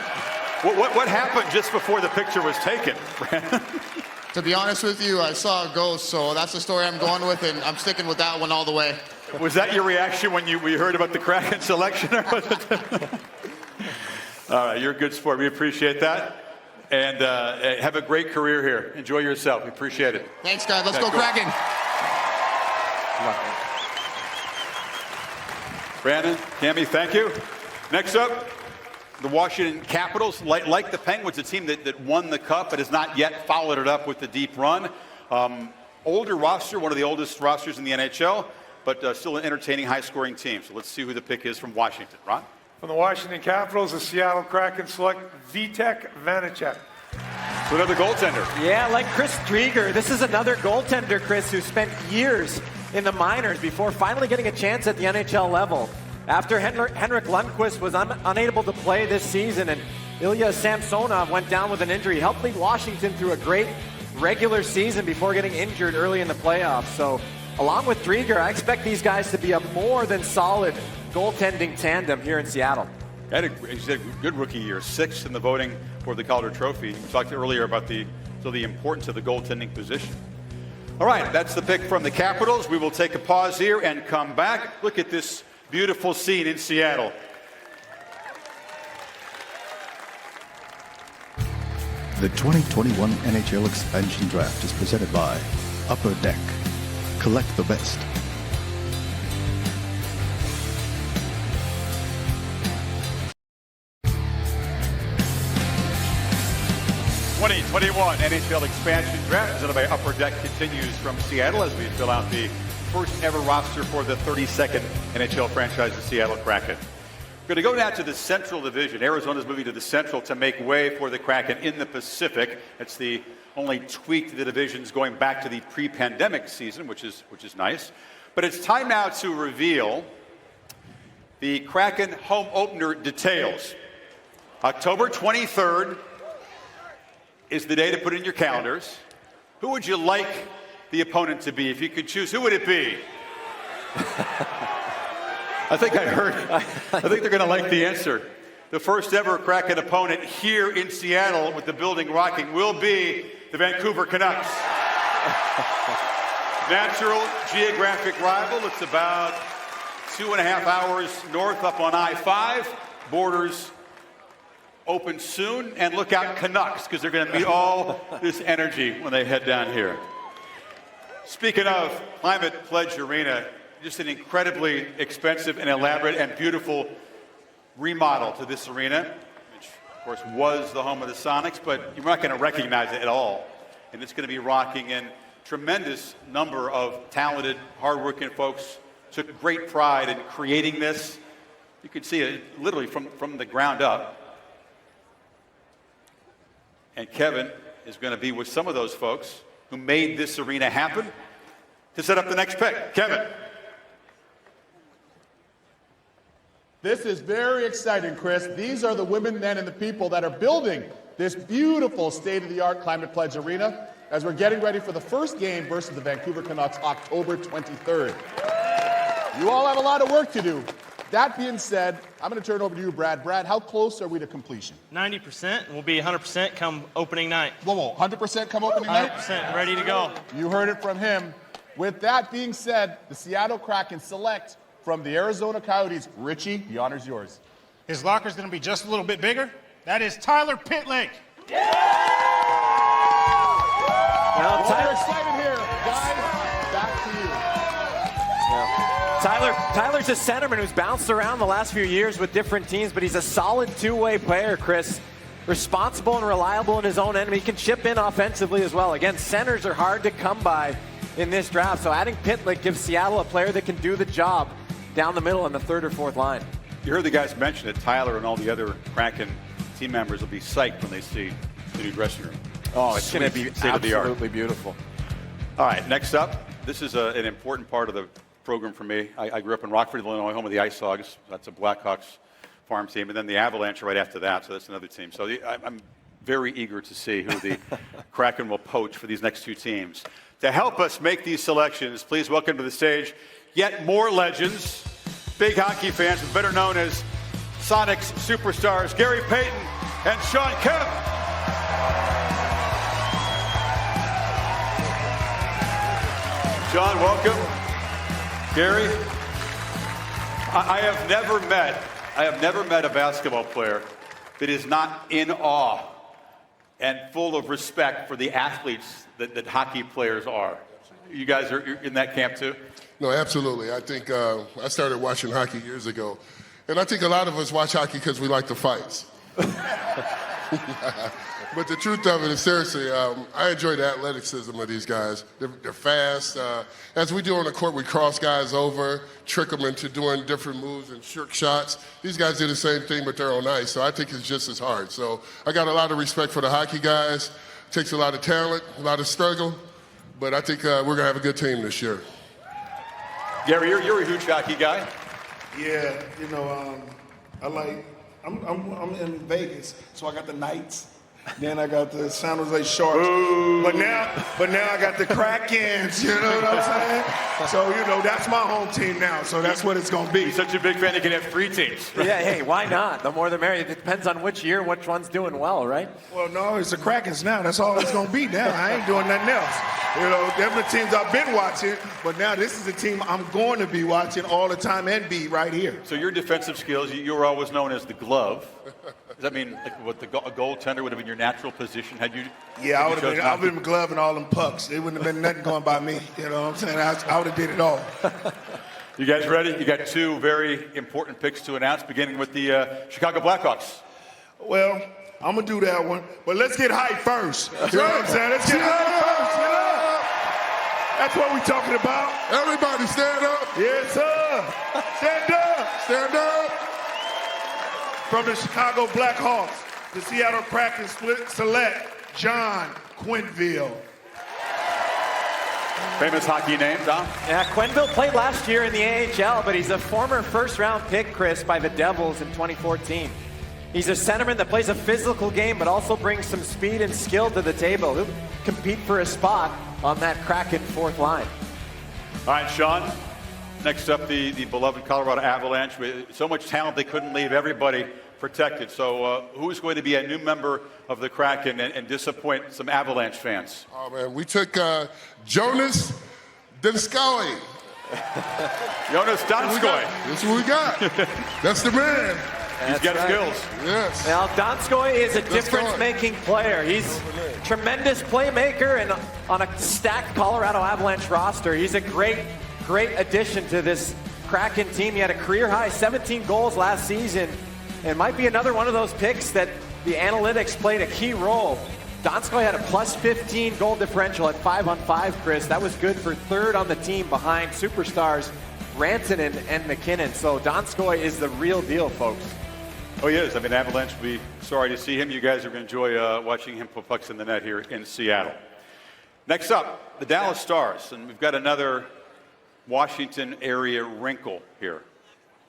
What happened just before the picture was taken? To be honest with you, I saw a ghost, so that's the story I'm going with, and I'm sticking with that one all the way. Was that your reaction when we heard about the Kraken selection? Or was it? All right, you're a good sport. We appreciate that. And have a great career here. Enjoy yourself. We appreciate it. Thanks, guys. Let's go Kraken. Brandon, Cami, thank you. Next up, the Washington Capitals, like the Penguins, a team that won the cup but has not yet followed it up with the deep run. Older roster, one of the oldest rosters in the NHL, but still an entertaining, high-scoring team. So let's see who the pick is from Washington. Ron? From the Washington Capitals, the Seattle Kraken select Vitek Vanacek. So another goaltender. Yeah, like Chris Drieger. This is another goaltender, Chris, who spent years in the minors before finally getting a chance at the NHL level. After Henrik Lundqvist was unable to play this season and Ilya Samsonov went down with an injury, helped lead Washington through a great regular season before getting injured early in the playoffs. So along with Drieger, I expect these guys to be a more than solid goaltending tandem here in Seattle. He's had a good rookie year, 6th in the voting for the Calder Trophy. We talked earlier about the importance of the goaltending position. All right, that's the pick from the Capitals. We will take a pause here and come back. Look at this beautiful scene in Seattle. The 2021 NHL Expansion Draft is presented by Upper Deck. Collect the best. 2021 NHL Expansion Draft presented by Upper Deck continues from Seattle as we fill out the first ever roster for the 32nd NHL franchise, the Seattle Kraken. We're going to go now to the Central Division. Arizona's moving to the Central to make way for the Kraken in the Pacific. It's the only tweak to the divisions going back to the pre-pandemic season, which is nice. But it's time now to reveal the Kraken home opener details. October 23rd is the day to put in your calendars. Who would you like the opponent to be? If you could choose, who would it be? I think they're going to like the answer. The first ever Kraken opponent here in Seattle with the building rocking will be the Vancouver Canucks. Natural geographic rival. It's about 2.5 hours north up on I-5. Borders open soon, and look out Canucks, because they're going to meet all this energy when they head down here. Speaking of Climate Pledge Arena, just an incredibly expensive and elaborate and beautiful remodel to this arena, which of course was the home of the Sonics, but you're not going to recognize it at all. And it's going to be rocking in. Tremendous number of talented, hardworking folks took great pride in creating this. You can see it literally from the ground up. And Kevin is going to be with some of those folks who made this arena happen to set up the next pick. Kevin. This is very exciting, Chris. These are the women, men, and the people that are building this beautiful state-of-the-art Climate Pledge Arena as we're getting ready for the first game versus the Vancouver Canucks October 23rd. You all have a lot of work to do. That being said, I'm going to turn it over to you, Brad. Brad, how close are we to completion? 90%. We'll be 100% come opening night. Whoa, 100% come opening night? 100% ready to go. You heard it from him. With that being said, the Seattle Kraken select from the Arizona Coyotes. Richie, the honor's yours. His locker's going to be just a little bit bigger. That is Tyler Pitlick. Now, Tyler, excited here. Guys, back to you. Tyler's a centerman who's bounced around the last few years with different teams, but he's a solid two-way player, Chris. Responsible and reliable in his own end. He can chip in offensively as well. Again, centers are hard to come by in this draft, so adding Pitlick gives Seattle a player that can do the job down the middle in the third or fourth line. You heard the guys mention it. Tyler and all the other Kraken team members will be psyched when they see the new dressing room. Oh, it's going to be state-of-the-art. absolutely beautiful. All right, next up, this is an important part of the program for me. I grew up in Rockford, Illinois, home of the Ice Hogs. That's a Blackhawks farm team, and then the Avalanche right after that, so that's another team. So I'm very eager to see who the Kraken will poach for these next two teams. To help us make these selections, please welcome to the stage yet more legends, big hockey fans, better known as Sonics superstars, Gary Payton and Sean Kemp. Sean, welcome. Gary, I have never met a basketball player that is not in awe and full of respect for the athletes that hockey players are. You guys are in that camp too? No, absolutely. I think I started watching hockey years ago, and I think a lot of us watch hockey because we like the fights. But the truth of it is, seriously, I enjoy the athleticism of these guys. They're fast. As we do on the court, we cross guys over, trick them into doing different moves and trick shots. These guys do the same thing, but they're on ice, so I think it's just as hard. So I got a lot of respect for the hockey guys. It takes a lot of talent, a lot of struggle, but I think we're going to have a good team this year. Gary, you're a huge hockey guy. Yeah, you know, I'm in Vegas, so I got the Knights. Then I got the San Jose Sharks. But now I got the Krakens, you know what I'm saying? So, you know, that's my home team now, so that's what it's going to be. He's such a big fan, he can have 3 teams. Yeah, hey, why not? The more the merrier. It depends on which year, which one's doing well, right? Well, no, it's the Krakens now. That's all it's going to be now. I ain't doing nothing else. You know, them the teams I've been watching, but now this is the team I'm going to be watching all the time and be right here. So your defensive skills, you were always known as the glove. Does that mean like what a goaltender would have been your natural position had you? Yeah, I would have been gloving all them pucks. It wouldn't have been nothing going by me. You know what I'm saying? I would have did it all. You guys ready? You got 2 very important picks to announce, beginning with the Chicago Blackhawks. Well, I'm going to do that one, but let's get hype first. You know what I'm saying? Let's get hype first, you know? That's what we're talking about. Everybody stand up. Yes, sir. Stand up. Stand up. From the Chicago Blackhawks, the Seattle Kraken select John Quenneville. Famous hockey name, Tom? Yeah, Quenneville played last year in the AHL, but he's a former first-round pick, Chris, by the Devils in 2014. He's a centerman that plays a physical game, but also brings some speed and skill to the table. He'll compete for a spot on that Kraken 4th line. All right, Sean. Next up, the beloved Colorado Avalanche. With so much talent, they couldn't leave everybody protected. So who's going to be a new member of the Kraken and disappoint some Avalanche fans? Oh, man, we took Jonas Donskoy. Jonas Donskoy. That's what we got. That's the man. He's got skills. Yes. Now, Donskoy is a difference-making player. He's a tremendous playmaker, and on a stacked Colorado Avalanche roster, he's a great addition to this Kraken team. He had a career-high 17 goals last season, and might be another one of those picks that the analytics played a key role. Donskoy had a plus 15 goal differential at 5-on-5, Chris. That was good for 3rd on the team behind superstars Rantanen and McKinnon. So Donskoy is the real deal, folks. Oh, he is. I mean, Avalanche will be sorry to see him. You guys are going to enjoy watching him put pucks in the net here in Seattle. Next up, the Dallas Stars. And we've got another Washington area wrinkle here.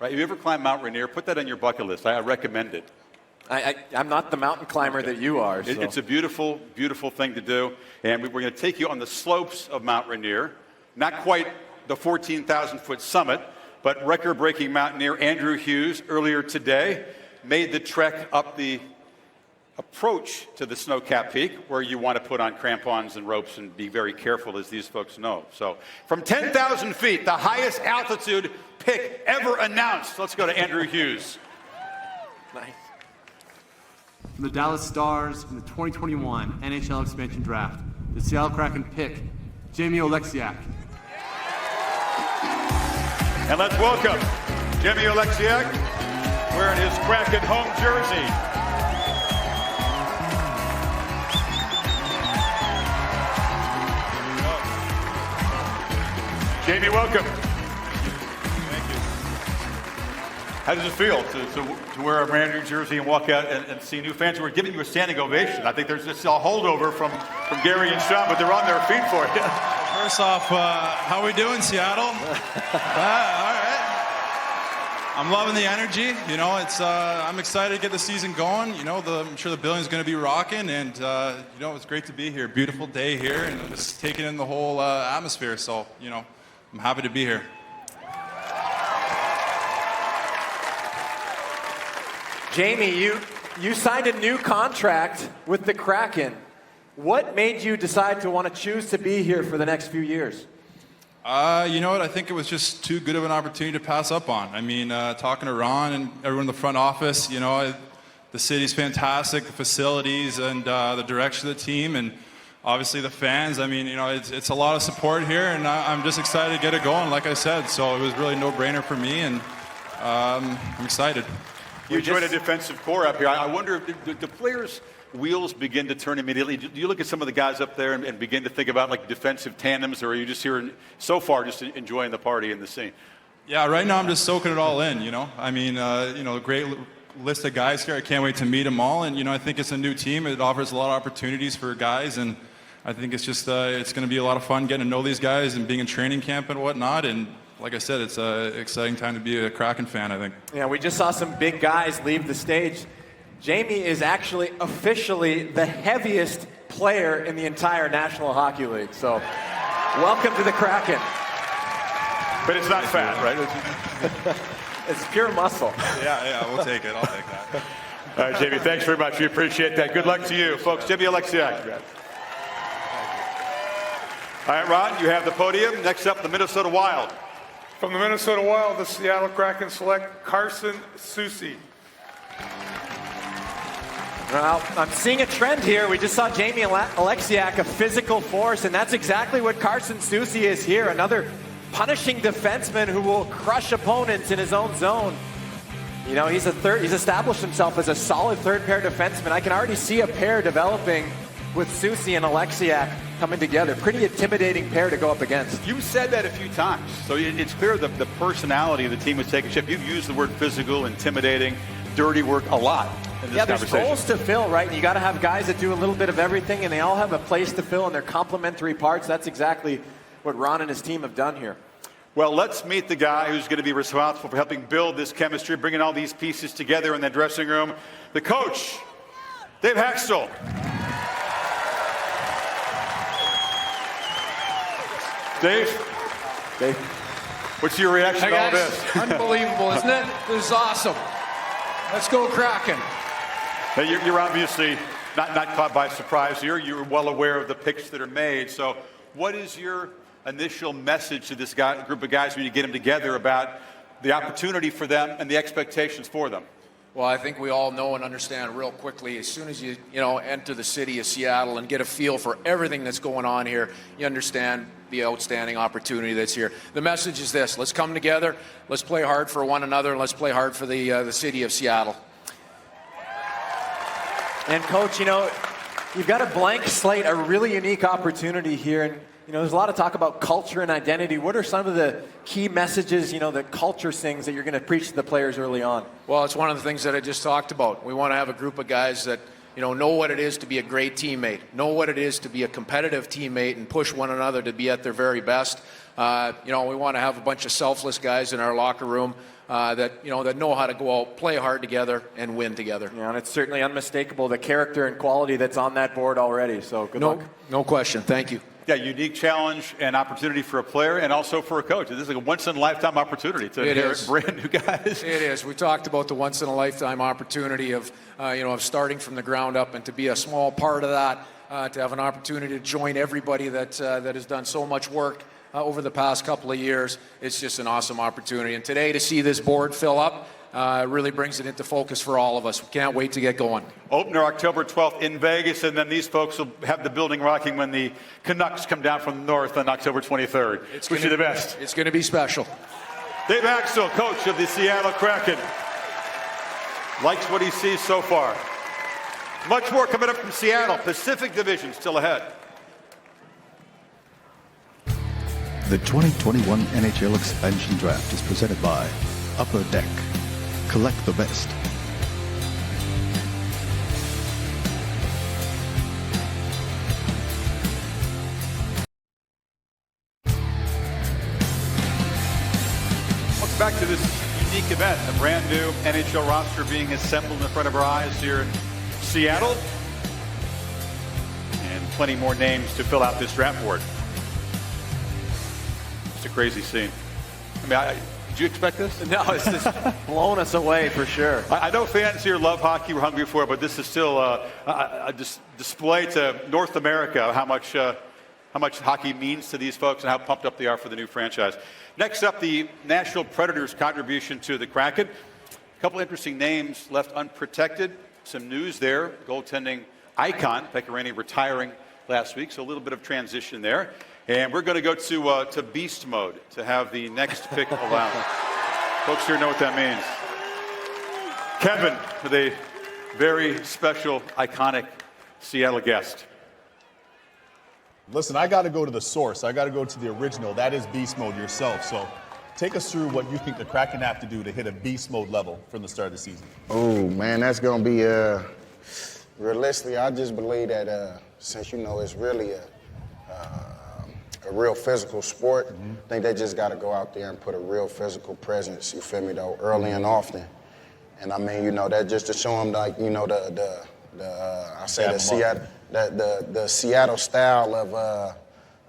Right? Have you ever climbed Mount Rainier? Put that on your bucket list. I recommend it. I'm not the mountain climber that you are. So. It's a beautiful, beautiful thing to do. And we're going to take you on the slopes of Mount Rainier. Not quite the 14,000-foot summit, but record-breaking mountaineer Andrew Hughes earlier today made the trek up the approach to the snow-capped peak, where you want to put on crampons and ropes and be very careful, as these folks know. So from 10,000 feet, the highest altitude pick ever announced. Let's go to Andrew Hughes. Nice. From the Dallas Stars in the 2021 NHL Expansion Draft, the Seattle Kraken pick, Jamie Oleksiak. And let's welcome Jamie Oleksiak wearing his Kraken home jersey. Jamie, welcome. Thank you. How does it feel to wear a brand new jersey and walk out and see new fans who are giving you a standing ovation? I think there's just a holdover from Gary and Sean, but they're on their feet for you. First off, how are we doing, Seattle? All right. I'm loving the energy. You know, I'm excited to get the season going. You know, I'm sure the building's going to be rocking, and you know, it's great to be here. Beautiful day here, and just taking in the whole atmosphere. So, you know, I'm happy to be here. Jamie, you signed a new contract with the Kraken. What made you decide to want to choose to be here for the next few years? You know what? I think it was just too good of an opportunity to pass up on. I mean, talking to Ron and everyone in the front office, you know, the city's fantastic, the facilities, and the direction of the team, and obviously the fans. I mean, you know, it's a lot of support here, and I'm just excited to get it going, like I said. So it was really no-brainer for me, and I'm excited. You joined a defensive core up here. I wonder if the players' wheels begin to turn immediately. Do you look at some of the guys up there and begin to think about like defensive tandems, or are you just here so far just enjoying the party and the scene? Yeah, right now I'm just soaking it all in, I mean, a great list of guys here. I can't wait to meet them all. And, I think it's a new team. It offers a lot of opportunities for guys. And I think it's just, it's going to be a lot of fun getting to know these guys and being in training camp and whatnot. And like I said, it's an exciting time to be a Kraken fan, I think. Yeah, we just saw some big guys leave the stage. Jamie is actually officially the heaviest player in the entire National Hockey League. So welcome to the Kraken. But it's not fat, right? It's pure muscle. Yeah, we'll take it. I'll take that. All right, Jamie, thanks very much. We appreciate that. Good luck to you, folks. Jamie Alexiak. All right, Ron, you have the podium. Next up, the Minnesota Wild. From the Minnesota Wild, the Seattle Kraken select Carson Soucy. Well, I'm seeing a trend here. We just saw Jamie Alexiak, a physical force, and that's exactly what Carson Soucy is here. Another punishing defenseman who will crush opponents in his own zone. He's established himself as a solid third-pair defenseman. I can already see a pair developing with Soucy and Alexiak coming together. Pretty intimidating pair to go up against. You said that a few times, so it's clear that the personality of the team was taking shape. You've used the word physical, intimidating, dirty work a lot in this there's conversation. roles to fill, right? And you got to have guys that do a little bit of everything, and they all have a place to fill, and they're complementary parts. That's exactly what Ron and his team have done here. Well, let's meet the guy who's going to be responsible for helping build this chemistry, bringing all these pieces together in the dressing room. The coach, Dave Haxtell. Dave, what's your reaction to all this? Unbelievable, isn't it? This is awesome. Let's go Kraken. Now, you're obviously not caught by surprise here. You're well aware of the picks that are made. So what is your initial message to this group of guys when you get them together about the opportunity for them and the expectations for them? Well, I think we all know and understand real quickly, as soon as you enter the city of Seattle and get a feel for everything that's going on here, you understand the outstanding opportunity that's here. The message is this: let's come together, let's play hard for one another, and let's play hard for the city of Seattle. And Coach, you've got a blank slate, a really unique opportunity here. And there's a lot of talk about culture and identity. What are some of the key messages, the culture things that you're going to preach to the players early on? Well, it's one of the things that I just talked about. We want to have a group of guys that, know what it is to be a great teammate, know what it is to be a competitive teammate and push one another to be at their very best. We want to have a bunch of selfless guys in our locker room that know how to go out, play hard together, and win together. Yeah, and it's certainly unmistakable, the character and quality that's on that board already. So good luck. No question. Thank you. Yeah, unique challenge and opportunity for a player and also for a coach. This is like a once-in-a-lifetime opportunity to inherit brand new guys. It is. We talked about the once-in-a-lifetime opportunity of starting from the ground up, and to be a small part of that, to have an opportunity to join everybody that has done so much work over the past couple of years. It's just an awesome opportunity. And today, to see this board fill up, really brings it into focus for all of us. We can't wait to get going. Opener October 12th in Vegas, and then these folks will have the building rocking when the Canucks come down from the north on October 23rd. Wish you the best. It's going to be special. Dave Haxtell, coach of the Seattle Kraken, likes what he sees so far. Much more coming up from Seattle. Pacific Division still ahead. The 2021 NHL Expansion Draft is presented by Upper Deck. Collect the best. Welcome back to this unique event, a brand new NHL roster being assembled in front of our eyes here in Seattle. And plenty more names to fill out this draft board. It's a crazy scene. Did you expect this? No, it's just blown us away for sure. I know fans here love hockey, we're hungry for it, but this is still a display to North America how much hockey means to these folks and how pumped up they are for the new franchise. Next up, the Nashville Predators' contribution to the Kraken. A couple interesting names left unprotected. Some news there. Goaltending icon Pekka Rinne retiring last week, so a little bit of transition there. And we're going to go to beast mode to have the next pick allowed. Folks here know what that means. Kevin, with a very special, iconic Seattle guest. Listen, I got to go to the source. I got to go to the original. That is beast mode yourself. So take us through what you think the Kraken have to do to hit a beast mode level from the start of the season. Oh, man, that's going to be, realistically, I just believe that since, it's really a real physical sport, I think they just got to go out there and put a real physical presence, you feel me, though, early and often. And I mean, that just to show them, like, the Seattle style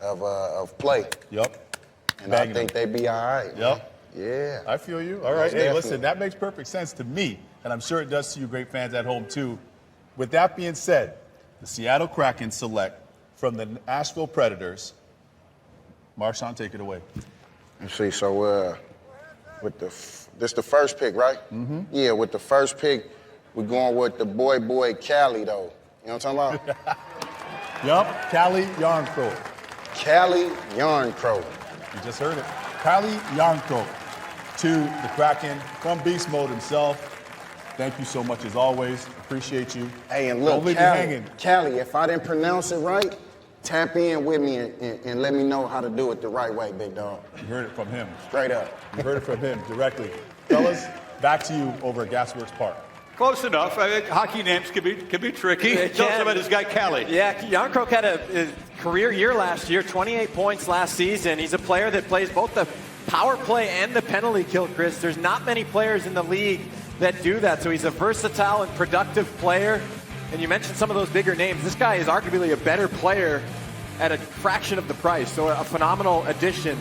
of play. Yep. And I think they'd be all right. Yep. Yeah. I feel you. All right. Hey, listen, that makes perfect sense to me, and I'm sure it does to you great fans at home, too. With that being said, the Seattle Kraken select from the Nashville Predators. Marshawn, take it away. Let's see. So, with this the first pick, right? Mm-hmm. Yeah, with the first pick, we're going with the boy Cali, though. You know what I'm talking about? Yup, Cali Yarncrow. Cali Yarncrow. You just heard it. Cali Yarncrow to the Kraken from Beast Mode himself. Thank you so much as always. Appreciate you. Hey, and look, Cali, if I didn't pronounce it right, tap in with me and let me know how to do it the right way, big dog. You heard it from him. Straight up. You heard it from him directly. Fellas, back to you over at Gasworks Park. Close enough. I mean, hockey names can be tricky. Tell us about this guy, Cali. Yeah, Yarncroc had a career year last year, 28 points last season. He's a player that plays both the power play and the penalty kill, Chris. There's not many players in the league that do that, so he's a versatile and productive player. And you mentioned some of those bigger names. This guy is arguably a better player at a fraction of the price, so a phenomenal addition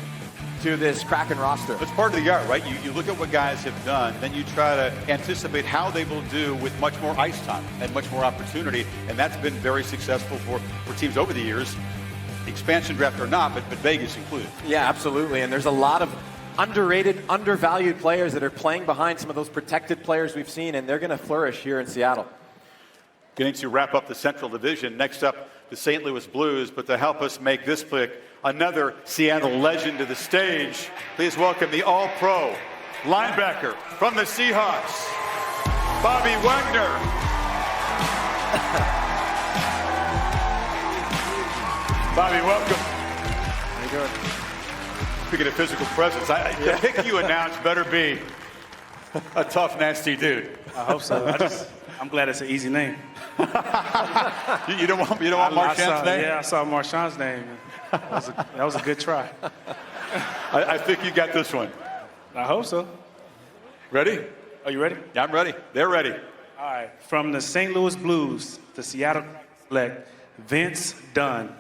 to this Kraken roster. It's part of the art, right? You look at what guys have done, then you try to anticipate how they will do with much more ice time and much more opportunity, and that's been very successful for teams over the years, expansion draft or not, but Vegas included. Yeah, absolutely, and there's a lot of underrated, undervalued players that are playing behind some of those protected players we've seen, and they're going to flourish here in Seattle. Getting to wrap up the Central Division, next up the St. Louis Blues, but to help us make this pick, another Seattle legend to the stage. Please welcome the All-Pro linebacker from the Seahawks, Bobby Wagner. Bobby, welcome. How you doing? Speaking of physical presence, the pick you announced better be a tough, nasty dude. I hope so. I'm glad it's an easy name. You don't want Marchand's name? Yeah, I saw Marchand's name. That was a good try. I think you got this one. I hope so. Ready? Are you ready? Yeah, I'm ready. They're ready. All right. From the St. Louis Blues, the Seattle select Vince Dunn.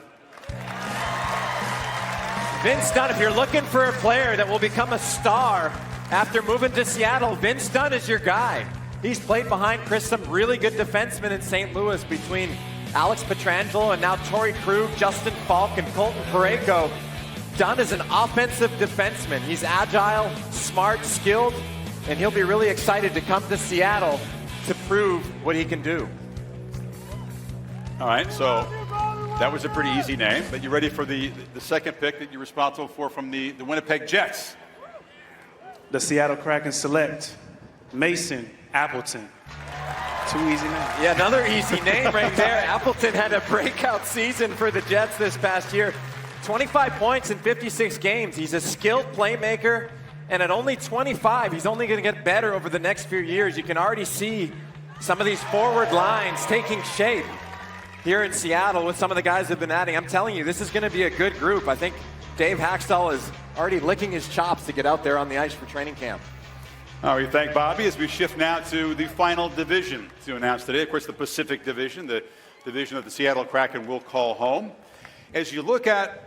Vince Dunn, if you're looking for a player that will become a star after moving to Seattle, Vince Dunn is your guy. He's played behind, Chris, some really good defensemen in St. Louis between Alex Pietrangelo and now Torrey Krug, Justin Falk, and Colton Parayko. Dunn is an offensive defenseman. He's agile, smart, skilled, and he'll be really excited to come to Seattle to prove what he can do. All right, so that was a pretty easy name, but you ready for the second pick that you're responsible for from the Winnipeg Jets? The Seattle Kraken select Mason Appleton. Two easy names. Yeah, another easy name right there. Appleton had a breakout season for the Jets this past year. 25 points in 56 games. He's a skilled playmaker, and at only 25, he's only going to get better over the next few years. You can already see some of these forward lines taking shape here in Seattle with some of the guys have been adding. I'm telling you, this is going to be a good group. I think Dave Haxtell is already licking his chops to get out there on the ice for training camp. All right, we thank Bobby as we shift now to the final division to announce today. Of course, the Pacific Division, the division that the Seattle Kraken will call home. As you look at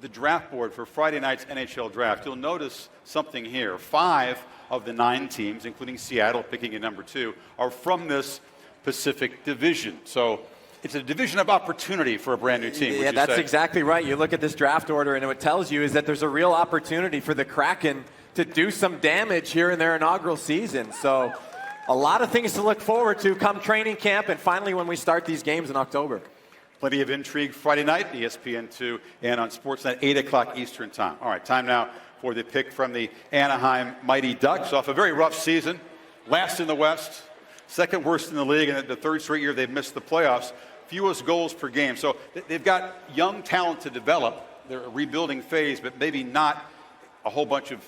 the draft board for Friday night's NHL Draft, you'll notice something here. 5 of the 9 teams, including Seattle picking at number 2, are from this Pacific Division. So it's a division of opportunity for a brand new team. Yeah, that's exactly right. You look at this draft order, and what it tells you is that there's a real opportunity for the Kraken to do some damage here in their inaugural season. So a lot of things to look forward to come training camp and finally when we start these games in October. Plenty of intrigue Friday night, ESPN2, and on Sportsnet, 8 o'clock Eastern time. All right, time now for the pick from the Anaheim Mighty Ducks. Off a very rough season, last in the West, second worst in the league, and the third straight year they've missed the playoffs. Fewest goals per game. So they've got young talent to develop. They're a rebuilding phase, but maybe not a whole bunch of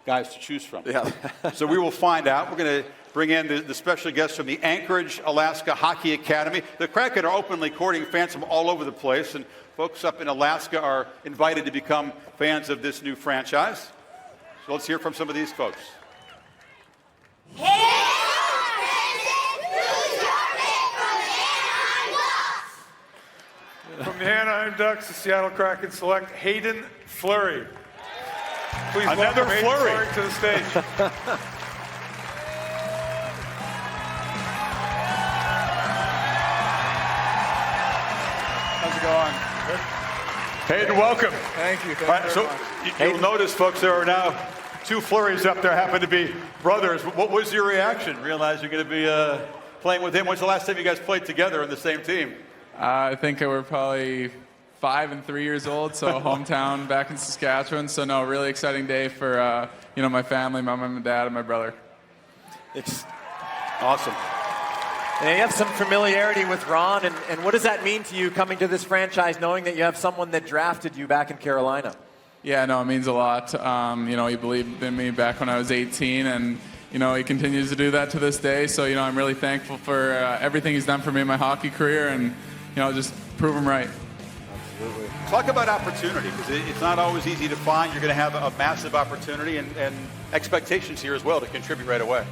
guys to choose from. Yeah. So we will find out. We're going to bring in the special guests from the Anchorage, Alaska Hockey Academy. The Kraken are openly courting fans from all over the place, and folks up in Alaska are invited to become fans of this new franchise. So let's hear from some of these folks. From the Anaheim Ducks, the Seattle Kraken select Hayden Fleury. Please Another welcome Hayden Fleury. Fleury to the stage. How's it going? Hayden, welcome. Thank you. All right, so you'll notice, folks, there are now two Flurries up there, happen to be brothers. What was your reaction? Realize you're going to be playing with him. When's the last time you guys played together on the same team? I think we're probably 5 and 3 years old, so hometown back in Saskatchewan. So no, really exciting day for my family, my mom and dad, and my brother. It's awesome. And you have some familiarity with Ron, and what does that mean to you coming to this franchise, knowing that you have someone that drafted you back in Carolina? Yeah, no, it means a lot. He believed in me back when I was 18, and he continues to do that to this day. So I'm really thankful for everything he's done for me in my hockey career, and just prove him right. Absolutely. Talk about opportunity, because it's not always easy to find. You're going to have a massive opportunity and expectations here as well to contribute right away.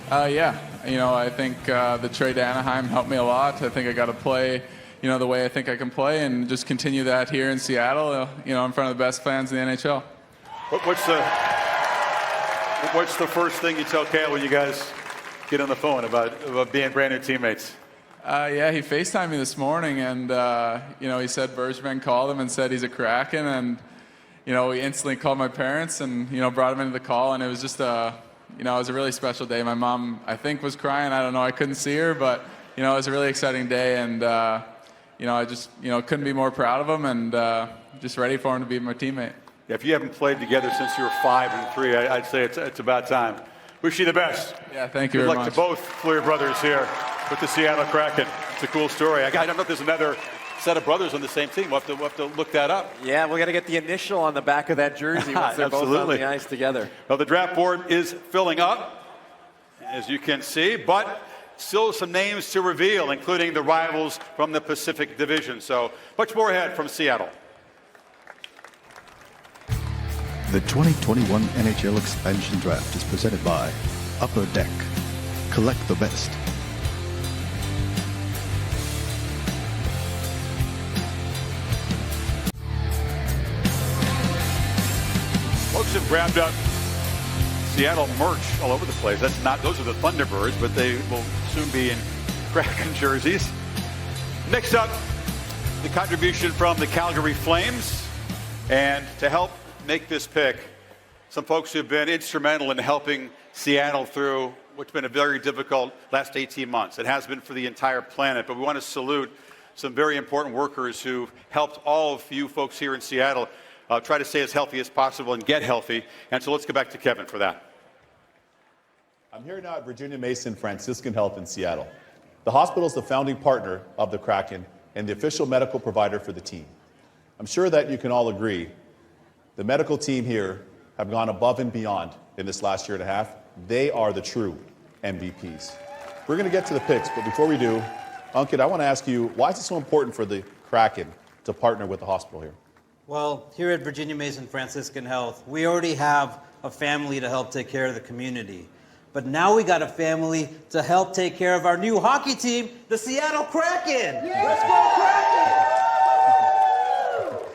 I think the trade to Anaheim helped me a lot. I think I got to play, the way I think I can play, and just continue that here in Seattle, in front of the best fans in the NHL. What's the first thing you tell Kale when you guys get on the phone about being brand new teammates? He FaceTimed me this morning, and he said Bergevin called him and said he's a Kraken, and we instantly called my parents and brought him into the call, and it was just it was a really special day. My mom, I think, was crying. I don't know. I couldn't see her, but it was a really exciting day, and I just couldn't be more proud of him, and just ready for him to be my teammate. Yeah, if you haven't played together since you were 5 and 3, I'd say it's about time. Wish you the best. Yeah, thank you Good very luck much. to both Fleury brothers here with the Seattle Kraken. It's a cool story. I don't know if there's another set of brothers on the same team. We'll have to look that up. Yeah, we got to get the initial on the back of that jersey once they're both on the ice together. Well, the draft board is filling up, as you can see, but still some names to reveal, including the rivals from the Pacific Division. So much more ahead from Seattle. The 2021 NHL Expansion Draft is presented by Upper Deck. Collect the best. Folks have grabbed up Seattle merch all over the place. Those are the Thunderbirds, but they will soon be in Kraken jerseys. Next up, the contribution from the Calgary Flames. And to help make this pick, some folks who have been instrumental in helping Seattle through what's been a very difficult last 18 months. It has been for the entire planet, but we want to salute some very important workers who helped all of you folks here in Seattle try to stay as healthy as possible and get healthy. And so let's go back to Kevin for that. I'm here now at Virginia Mason Franciscan Health in Seattle. The hospital is the founding partner of the Kraken and the official medical provider for the team. I'm sure that you can all agree the medical team here have gone above and beyond in this last year and a half. They are the true MVPs. We're going to get to the picks, but before we do, Ankit, I want to ask you, why is it so important for the Kraken to partner with the hospital here? Well, here at Virginia Mason Franciscan Health, we already have a family to help take care of the community. But now we got a family to help take care of our new hockey team, the Seattle Kraken. Yeah. Let's go Kraken!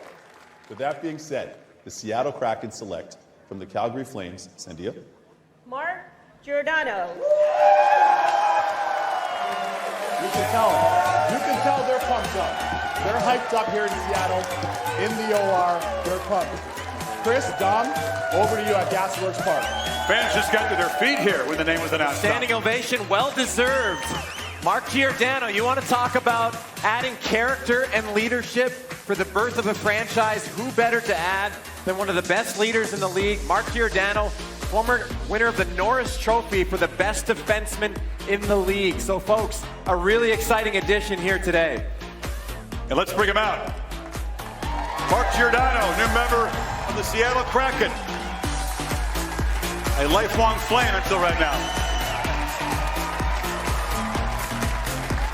With that being said, the Seattle Kraken select from the Calgary Flames, Sandia. Mark Giordano. You can tell they're pumped up. They're hyped up here in Seattle, in the OR, they're pumped. Chris, Dom, over to you at Gasworks Park. Fans just got to their feet here when the name was announced. Standing ovation, well-deserved. Mark Giordano, you want to talk about adding character and leadership for the birth of a franchise? Who better to add than one of the best leaders in the league? Mark Giordano former winner of the Norris Trophy for the best defenseman in the league. So, folks, a really exciting addition here today. And let's bring him out. Mark Giordano, new member of the Seattle Kraken. A lifelong Flame until right now.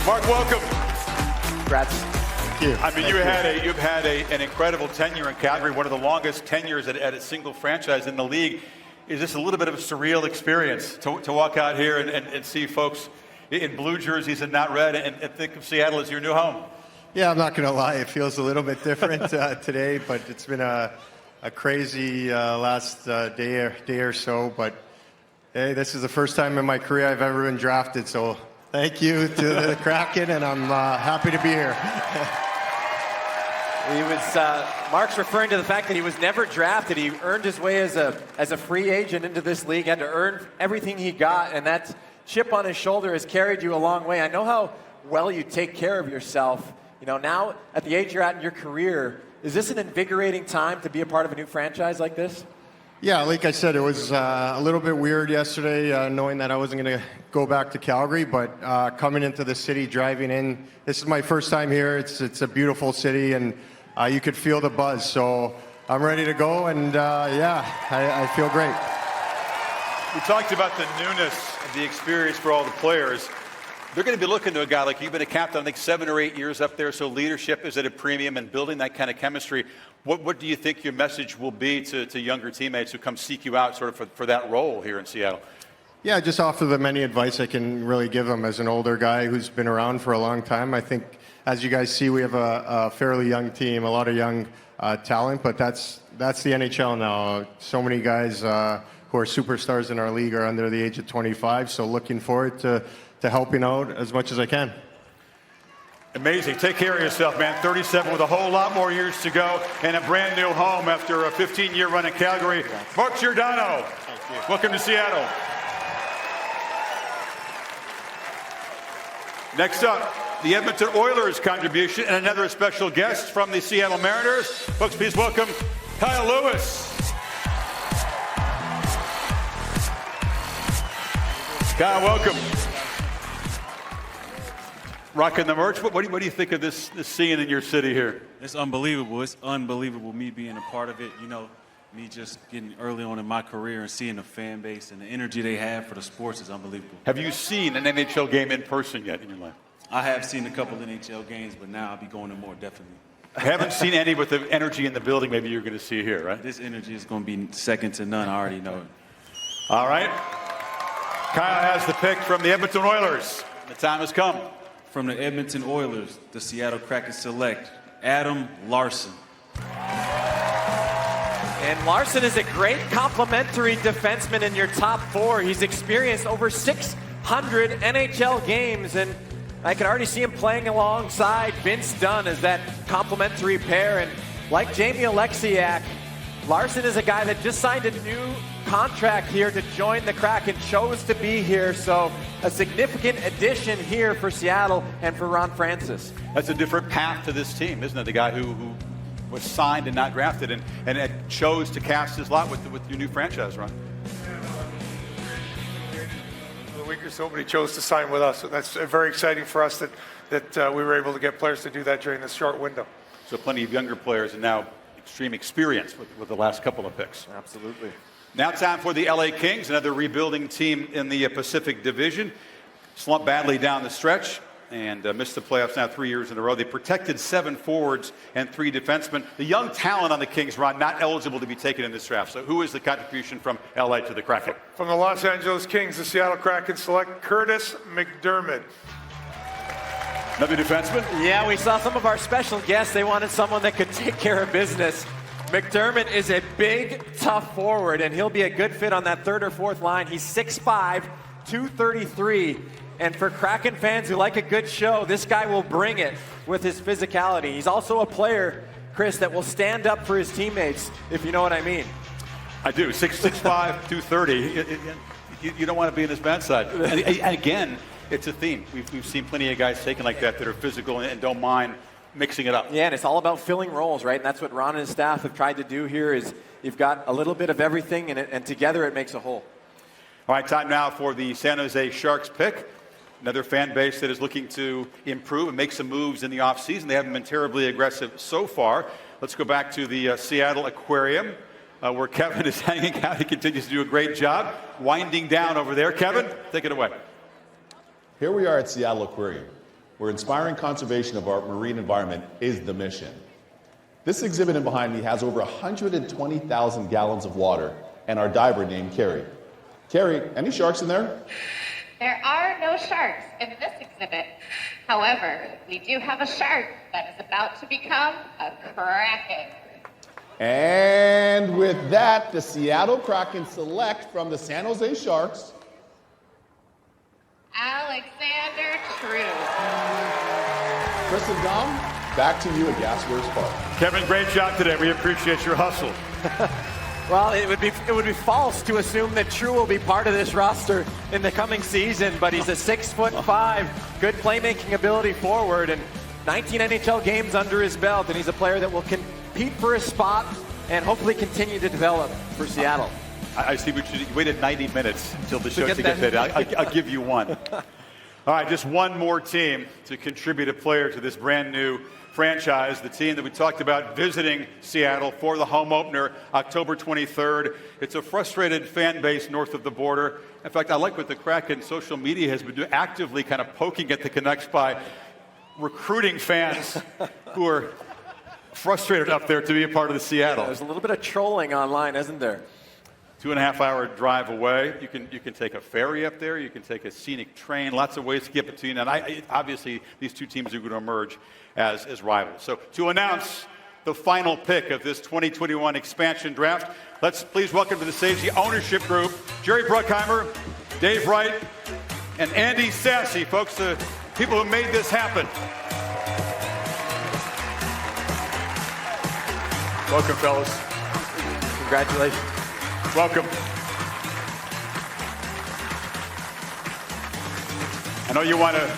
Mark, welcome. Congrats. Thank you. I mean, you've had an incredible tenure in Calgary, one of the longest tenures at a single franchise in the league. Is this a little bit of a surreal experience to walk out here and see folks in blue jerseys and not red and think of Seattle as your new home? Yeah, I'm not going to lie. It feels a little bit different today, but it's been a crazy last day or so. But hey, this is the first time in my career I've ever been drafted. So thank you to the Kraken, and I'm happy to be here. Mark's referring to the fact that he was never drafted. He earned his way as a free agent into this league, had to earn everything he got, and that chip on his shoulder has carried you a long way. I know how well you take care of yourself. You know, now at the age you're at in your career, is this an invigorating time to be a part of a new franchise like this? Yeah, like I said, it was a little bit weird yesterday knowing that I wasn't going to go back to Calgary, but coming into the city, driving in, this is my first time here. It's a beautiful city, and you could feel the buzz. So I'm ready to go, and I feel great. We talked about the newness of the experience for all the players. They're going to be looking to a guy like you. You've been a captain, I think, 7 or 8 years up there, so leadership is at a premium and building that kind of chemistry. What do you think your message will be to younger teammates who come seek you out sort of for that role here in Seattle? Yeah, just offer them any advice I can really give them as an older guy who's been around for a long time. I think, as you guys see, we have a fairly young team, a lot of young talent, but that's the NHL now. So many guys who are superstars in our league are under the age of 25, so looking forward to helping out as much as I can. Amazing. Take care of yourself, man. 37 with a whole lot more years to go and a brand new home after a 15-year run in Calgary. Mark Giordano, welcome to Seattle. Next up, the Edmonton Oilers contribution and another special guest from the Seattle Mariners. Folks, please welcome Kyle Lewis. Kyle, welcome. Rocking the merch. What do you think of this scene in your city here? It's unbelievable. It's unbelievable me being a part of it. You know, me just getting early on in my career and seeing the fan base and the energy they have for the sports is unbelievable. Have you seen an NHL game in person yet in your life? I have seen a couple of NHL games, but now I'll be going to more, definitely. I haven't seen any with the energy in the building maybe you're going to see here, right? This energy is going to be second to none. I already know it. All right. Kyle has the pick from the Edmonton Oilers. The time has come. From the Edmonton Oilers, the Seattle Kraken select Adam Larson. And Larson is a great complementary defenseman in your top 4. He's experienced over 600 NHL games, and I can already see him playing alongside Vince Dunn as that complementary pair. And like Jamie Alexiak, Larson is a guy that just signed a new contract here to join the Kraken, chose to be here, so a significant addition here for Seattle and for Ron Francis. That's a different path to this team, isn't it? The guy who was signed and not drafted and chose to cast his lot with your new franchise, Ron. A week or so, but he chose to sign with us. So that's very exciting for us that we were able to get players to do that during this short window. So plenty of younger players and now extreme experience with the last couple of picks. Absolutely. Now time for the LA Kings, another rebuilding team in the Pacific Division. Slumped badly down the stretch and missed the playoffs now 3 years in a row. They protected 7 forwards and 3 defensemen. The young talent on the Kings, Ron, not eligible to be taken in this draft. So who is the contribution from LA to the Kraken? From the Los Angeles Kings, the Seattle Kraken select Curtis McDermott. Another defenseman? Yeah, we saw some of our special guests. They wanted someone that could take care of business. McDermott is a big, tough forward, and he'll be a good fit on that 3rd or 4th line. He's 6'5", 233. And for Kraken fans who like a good show, this guy will bring it with his physicality. He's also a player, Chris, that will stand up for his teammates, if you know what I mean. I do. 6'5", 230. You don't want to be in his bad side. And again, it's a theme. We've seen plenty of guys taken like that are physical and don't mind mixing it up. Yeah, and it's all about filling roles, right? And that's what Ron and his staff have tried to do here is you've got a little bit of everything, and together it makes a whole. All right, time now for the San Jose Sharks pick. Another fan base that is looking to improve and make some moves in the offseason. They haven't been terribly aggressive so far. Let's go back to the Seattle Aquarium, where Kevin is hanging out. He continues to do a great job winding down over there. Kevin, take it away. Here we are at Seattle Aquarium, where inspiring conservation of our marine environment is the mission. This exhibit in behind me has over 120,000 gallons of water and our diver named Carrie. Carrie, any sharks in there? There are no sharks in this exhibit. However, we do have a shark that is about to become a kraken. And with that, the Seattle Kraken select from the San Jose Sharks, Alexander True. Chris and Dom, back to you at Gasworks Park. Kevin, great job today. We appreciate your hustle. Well, it would be false to assume that True will be part of this roster in the coming season, but he's a 6'5", good playmaking ability forward, and 19 NHL games under his belt, and he's a player that will compete for his spot and hopefully continue to develop for Seattle. I see what you waited 90 minutes until the show to get get that. I'll give you one. All right, just one more team to contribute a player to this brand new franchise, the team that we talked about visiting Seattle for the home opener October 23rd. It's a frustrated fan base north of the border. In fact, I like what the Kraken social media has been doing, actively kind of poking at the Canucks by recruiting fans who are frustrated up there to be a part of the Seattle. There's a little bit of trolling online, isn't there? 2.5-hour drive away. You can take a ferry up there. You can take a scenic train. Lots of ways to get between. And obviously, these two teams are going to emerge as rivals. So to announce the final pick of this 2021 expansion draft, let's please welcome to the stage the ownership group, Jerry Bruckheimer, Dave Wright, and Andy Sassy. Folks, the people who made this happen. Welcome, fellas. Congratulations. Welcome. I know you want to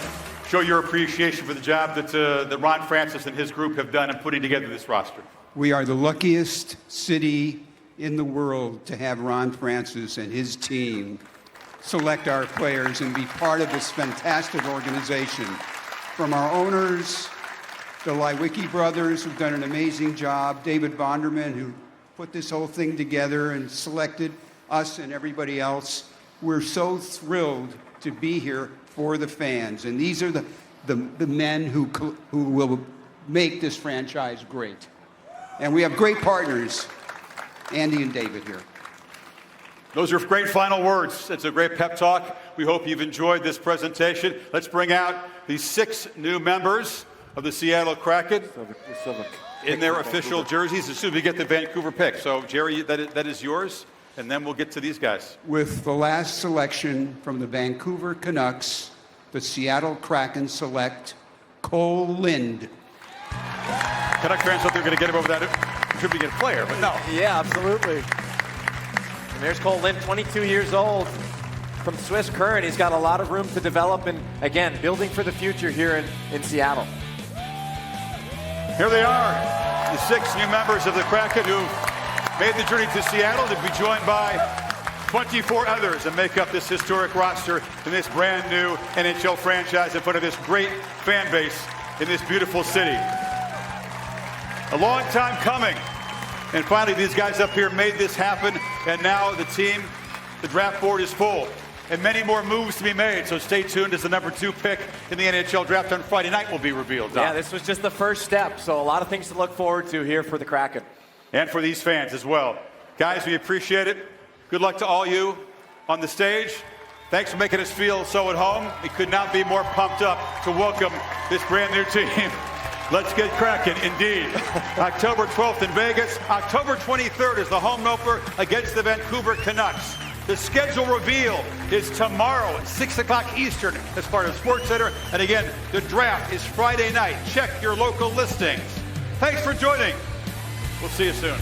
show your appreciation for the job that Ron Francis and his group have done in putting together this roster. We are the luckiest city in the world to have Ron Francis and his team select our players and be part of this fantastic organization. From our owners, the Lewicki brothers, who've done an amazing job, David Vonderman, who put this whole thing together and selected us and everybody else. We're so thrilled to be here for the fans. And these are the men who will make this franchise great. And we have great partners, Andy and David here. Those are great final words. It's a great pep talk. We hope you've enjoyed this presentation. Let's bring out the 6 new members of the Seattle Kraken in their official jerseys as soon as we get the Vancouver pick. So, Jerry, that is yours, and then we'll get to these guys. With the last selection from the Vancouver Canucks, the Seattle Kraken select Cole Lind. Canuck fans thought they were going to get him over that contributing player, but no. Yeah, absolutely. And there's Cole Lind, 22 years old, from Swiss Current. He's got a lot of room to develop, and again, building for the future here in Seattle. Here they are, the 6 new members of the Kraken who made the journey to Seattle to be joined by 24 others and make up this historic roster in this brand new NHL franchise in front of this great fan base in this beautiful city. A long time coming. And finally, these guys up here made this happen, and now the team, the draft board is full. And many more moves to be made, so stay tuned as the number 2 pick in the NHL draft on Friday night will be revealed. Don. Yeah, this was just the first step, so a lot of things to look forward to here for the Kraken. And for these fans as well. Guys, we appreciate it. Good luck to all you on the stage. Thanks for making us feel so at home. We could not be more pumped up to welcome this brand new team. Let's get cracking, indeed. October 12th in Vegas. October 23rd is the home opener against the Vancouver Canucks. The schedule reveal is tomorrow at 6 o'clock Eastern as part of SportsCenter. And again, the draft is Friday night. Check your local listings. Thanks for joining. We'll see you soon.